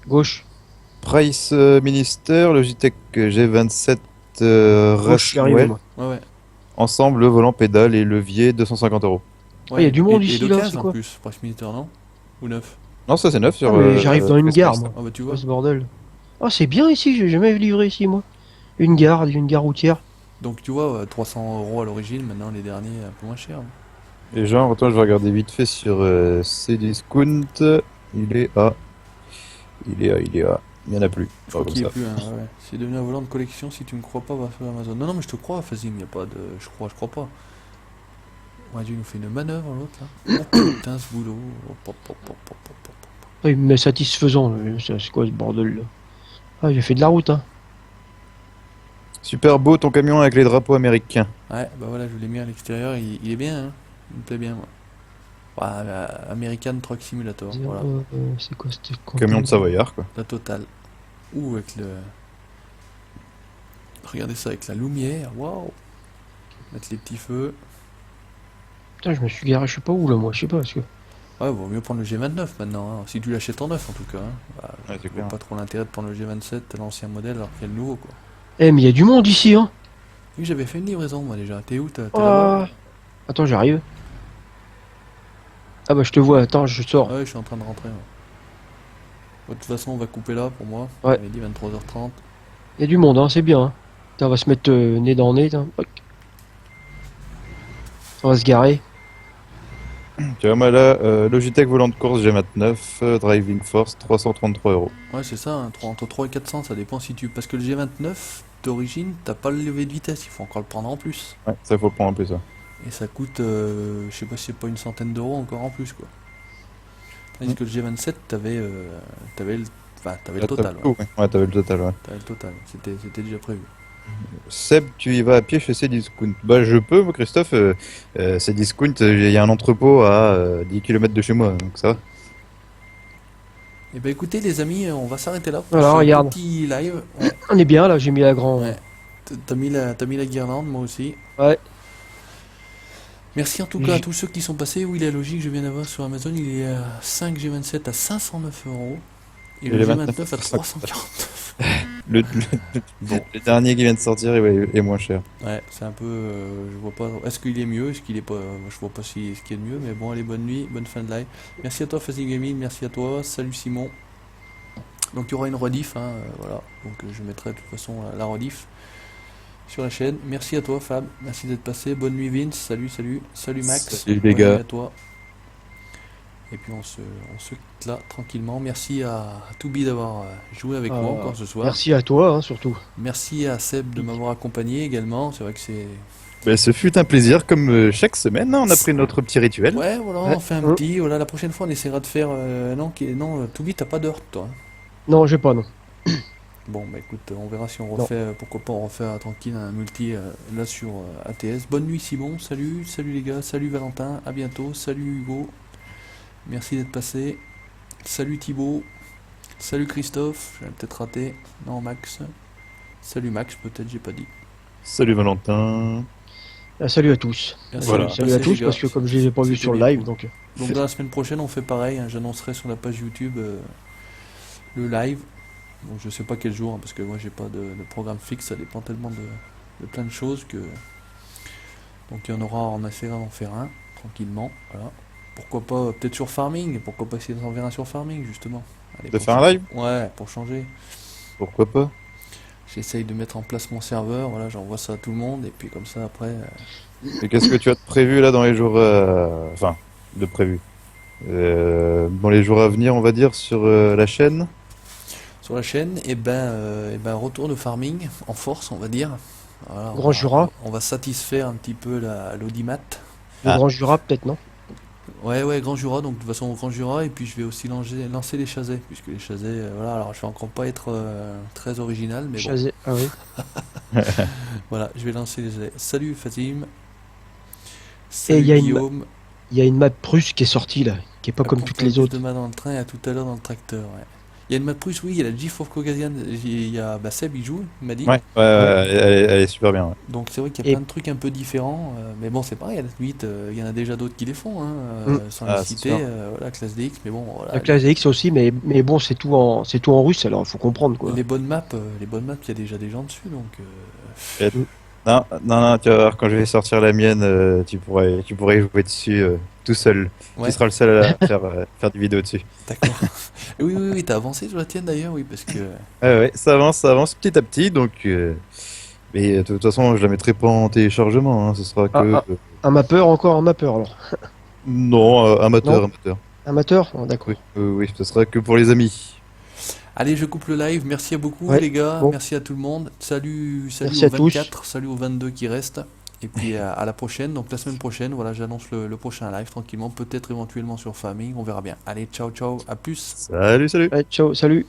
Gauche. Price Minister, Logitech G27 Gauche, j'y arrive, Racewell, moi. Ouais, ouais. ensemble, volant, pédale et levier, 250 €. Ah, il y a du monde et ici, de là, 15 c'est en quoi? plus, Price Minister, non? Ou 9? Non, ça c'est neuf sur. Ah, mais j'arrive dans une Price gare, Minister. moi. Ah bah tu C'est vois. quoi ce bordel? Ah, c'est bien ici, j'ai jamais vu livrer ici, moi. Une gare routière. Donc tu vois, 300 € à l'origine, maintenant les derniers un peu moins chers. Et genre, attends, je vais regarder vite fait sur Cdiscount. Il est à. Il y en a plus. Je crois Comme qu'il n'y ça. a plus un. Ouais. C'est devenu un volant de collection, si tu me crois pas, va sur Amazon. Non, non, mais je te crois, Fazim, il n'y a pas de. Je crois pas. Ouais, Dieu, il nous fait une manœuvre l'autre là. Oh putain, ce boulot. Hop, hop, hop, hop, hop, hop. Ah, il me met satisfaisant, c'est quoi ce bordel, là? Ah, j'ai fait de la route, hein. Super beau ton camion avec les drapeaux américains. Ouais, bah voilà, je l'ai mis à l'extérieur, il est bien, hein. Il me plaît bien, moi. Ouais, American Truck Simulator, voilà, C'est quoi cette Camion de Savoyard, quoi. la totale. Ouh, avec le. Regardez ça avec la lumière, waouh! Mettre les petits feux. Putain, je me suis garé, je sais pas où, là, moi, je sais pas, parce que... Ouais, vaut mieux prendre le G29 maintenant, hein. Si tu l'achètes en neuf en tout cas. Hein. Bah, Ouais, c'est je vois clair. pas trop l'intérêt de prendre le G27, l'ancien modèle, alors qu'il y a le nouveau quoi. Eh, mais il y a du monde ici, hein. Oui, j'avais fait une livraison moi déjà. T'es où? T'es Ah. là-bas? Attends, j'arrive. Ah bah, je te vois, attends, je sors. Ouais, je suis en train de rentrer. Ouais. Bon, de toute façon, on va couper là pour moi. Ouais. On avait dit 23h30. Il y a du monde, hein, c'est bien, hein. Putain, on va se mettre nez dans nez, tiens. Hop. On va se garer. Tu vois, moi là, Logitech volant de course G29, Driving Force, 333 €. Ouais, c'est ça, hein, entre 3 et 400, ça dépend si tu. Parce que le G29, d'origine, t'as pas le levier de vitesse, il faut encore le prendre en plus. Ouais, ça faut prendre un peu ça. Et ça coûte, je sais pas si c'est pas une centaine d'euros encore en plus quoi. Tandis que le G27, t'avais t'avais le Là, total. t'avais Ouais. tout, ouais, t'avais le total, ouais. T'avais le total, c'était déjà prévu. Seb, tu y vas à pied chez Cdiscount. Bah, je peux, moi, Christophe. Cdiscount, il y a un entrepôt à 10 km de chez moi, donc ça va. Et bah écoutez les amis, on va s'arrêter là pour Voilà, ce regarde. petit live. Ouais, On est bien, là, j'ai mis la grande... ouais. T'as mis la guirlande, moi aussi. Ouais. Merci en tout cas à tous ceux qui sont passés. Oui, la logique, je viens d'avoir sur Amazon, il est à 5 G27 à 509 € et le le G29 à 349. Le dernier qui vient de sortir est moins cher. Ouais, c'est un peu. Je vois pas. Est-ce qu'il est mieux? Est-ce qu'il est pas. Je vois pas ce qu'il y a de mieux, mais bon, allez, bonne nuit, bonne fin de live. Merci à toi, Fuzzy Gaming, merci à toi. Salut Simon. Donc, il y aura une rediff, hein, voilà. Donc, je mettrai de toute façon la rediff sur la chaîne. Merci à toi, Fab. Merci d'être passé. Bonne nuit, Vince. Salut, salut. Salut, Max. Salut, les Bonne nuit gars. à toi. Et puis, on se quitte là tranquillement. Merci à Toubi d'avoir joué avec moi encore ce soir. Merci à toi, hein, surtout. Merci à Seb de m'avoir accompagné également. C'est vrai que c'est. Bah, ce fut un plaisir, comme chaque semaine, hein, on a pris notre petit rituel. Ouais, voilà, Ouais. on fait un petit. Voilà, la prochaine fois, on essaiera de faire. Non, Toubi, t'as pas d'heure, toi. Non, j'ai pas, non. Bon, bah écoute, on verra si on refait. Pourquoi pas, on refait tranquille un multi là sur ATS. Bonne nuit, Simon. Salut les gars. Salut Valentin. À bientôt. Salut Hugo. Merci d'être passé. Salut Thibaut. Salut Christophe. J'avais peut-être raté. Non, Max. Salut Max, peut-être, j'ai pas dit. Salut Valentin. Salut à tous. Merci. Voilà. Salut à Merci, tous, les gars. parce que comme je les ai pas vus C'était sur le bien live, cool. donc... Donc dans la semaine prochaine, on fait pareil. Hein, j'annoncerai sur la page YouTube le live. Donc je sais pas quel jour, hein, parce que moi j'ai pas de programme fixe. Ça dépend tellement de plein de choses que. Donc il y en aura, on essaiera d'en faire un tranquillement. Voilà. Pourquoi pas peut-être sur Farming. Pourquoi pas essayer d'en faire un sur Farming justement. Allez, De pour faire un changer. live? Ouais, pour changer. Pourquoi pas? J'essaye de mettre en place mon serveur. Voilà, j'envoie ça à tout le monde et puis comme ça après. Et qu'est-ce que tu as de prévu là dans les jours... Enfin, de prévu. Dans les jours à venir, on va dire, sur la chaîne. Sur la chaîne, et ben retour de farming en force, on va dire. Voilà, Grand Jura. on va satisfaire un petit peu l'audimat. Le Ah. Grand Jura, peut-être, non? Ouais, Grand Jura, donc de toute façon Grand Jura, et puis je vais aussi lancer les chazets, puisque les chazets, voilà, alors je vais encore pas être très original, mais bon, Chazé. Ah oui. voilà, je vais lancer les chazets. Salut Fatim. Et il y Salut a une Guillaume. Il y a une map russe qui est sortie, là, qui est pas comme toutes les autres. Demain dans le train et à tout à l'heure dans le tracteur, ouais. Il y a une map plus, oui, il y a la GeForce Caucasian, il y a Seb, il joue, il m'a dit. Ouais, elle est super bien. Ouais. Donc c'est vrai qu'il y a Et- plein de trucs un peu différents, mais bon, c'est pareil, à la limite, il y en a déjà d'autres qui les font, hein, sans les Ah, c'est citer, sûr. voilà, classe DX, mais bon, voilà. La classe X aussi, mais bon, c'est tout en russe, alors il faut comprendre quoi. Les bonnes maps, il y a déjà des gens dessus, donc. Et- Non, non, non, tu vas voir, quand je vais sortir la mienne, tu pourrais jouer dessus tout seul. Ouais. Tu seras le seul à faire des vidéos dessus. D'accord. Oui, oui, oui, t'as avancé sur la tienne d'ailleurs, oui, parce que. Ouais, ouais, ça avance petit à petit, donc. Mais de toute façon, je la mettrai pas en téléchargement, hein, ce sera que. Ah, Un mappeur, encore un mappeur alors. Non, amateur, Non. amateur. Amateur? Oh, d'accord. Oui, oui, ce sera que pour les amis. Allez, je coupe le live. Merci à beaucoup, Ouais, les gars. bon. Merci à tout le monde. Salut, salut Merci aux à tous. 24, salut aux 22 qui restent. Et puis à la prochaine. Donc la semaine prochaine, voilà, j'annonce le prochain live tranquillement. Peut-être éventuellement sur Farming. On verra bien. Allez, ciao, ciao. À plus. Salut, salut. Ouais, ciao, salut.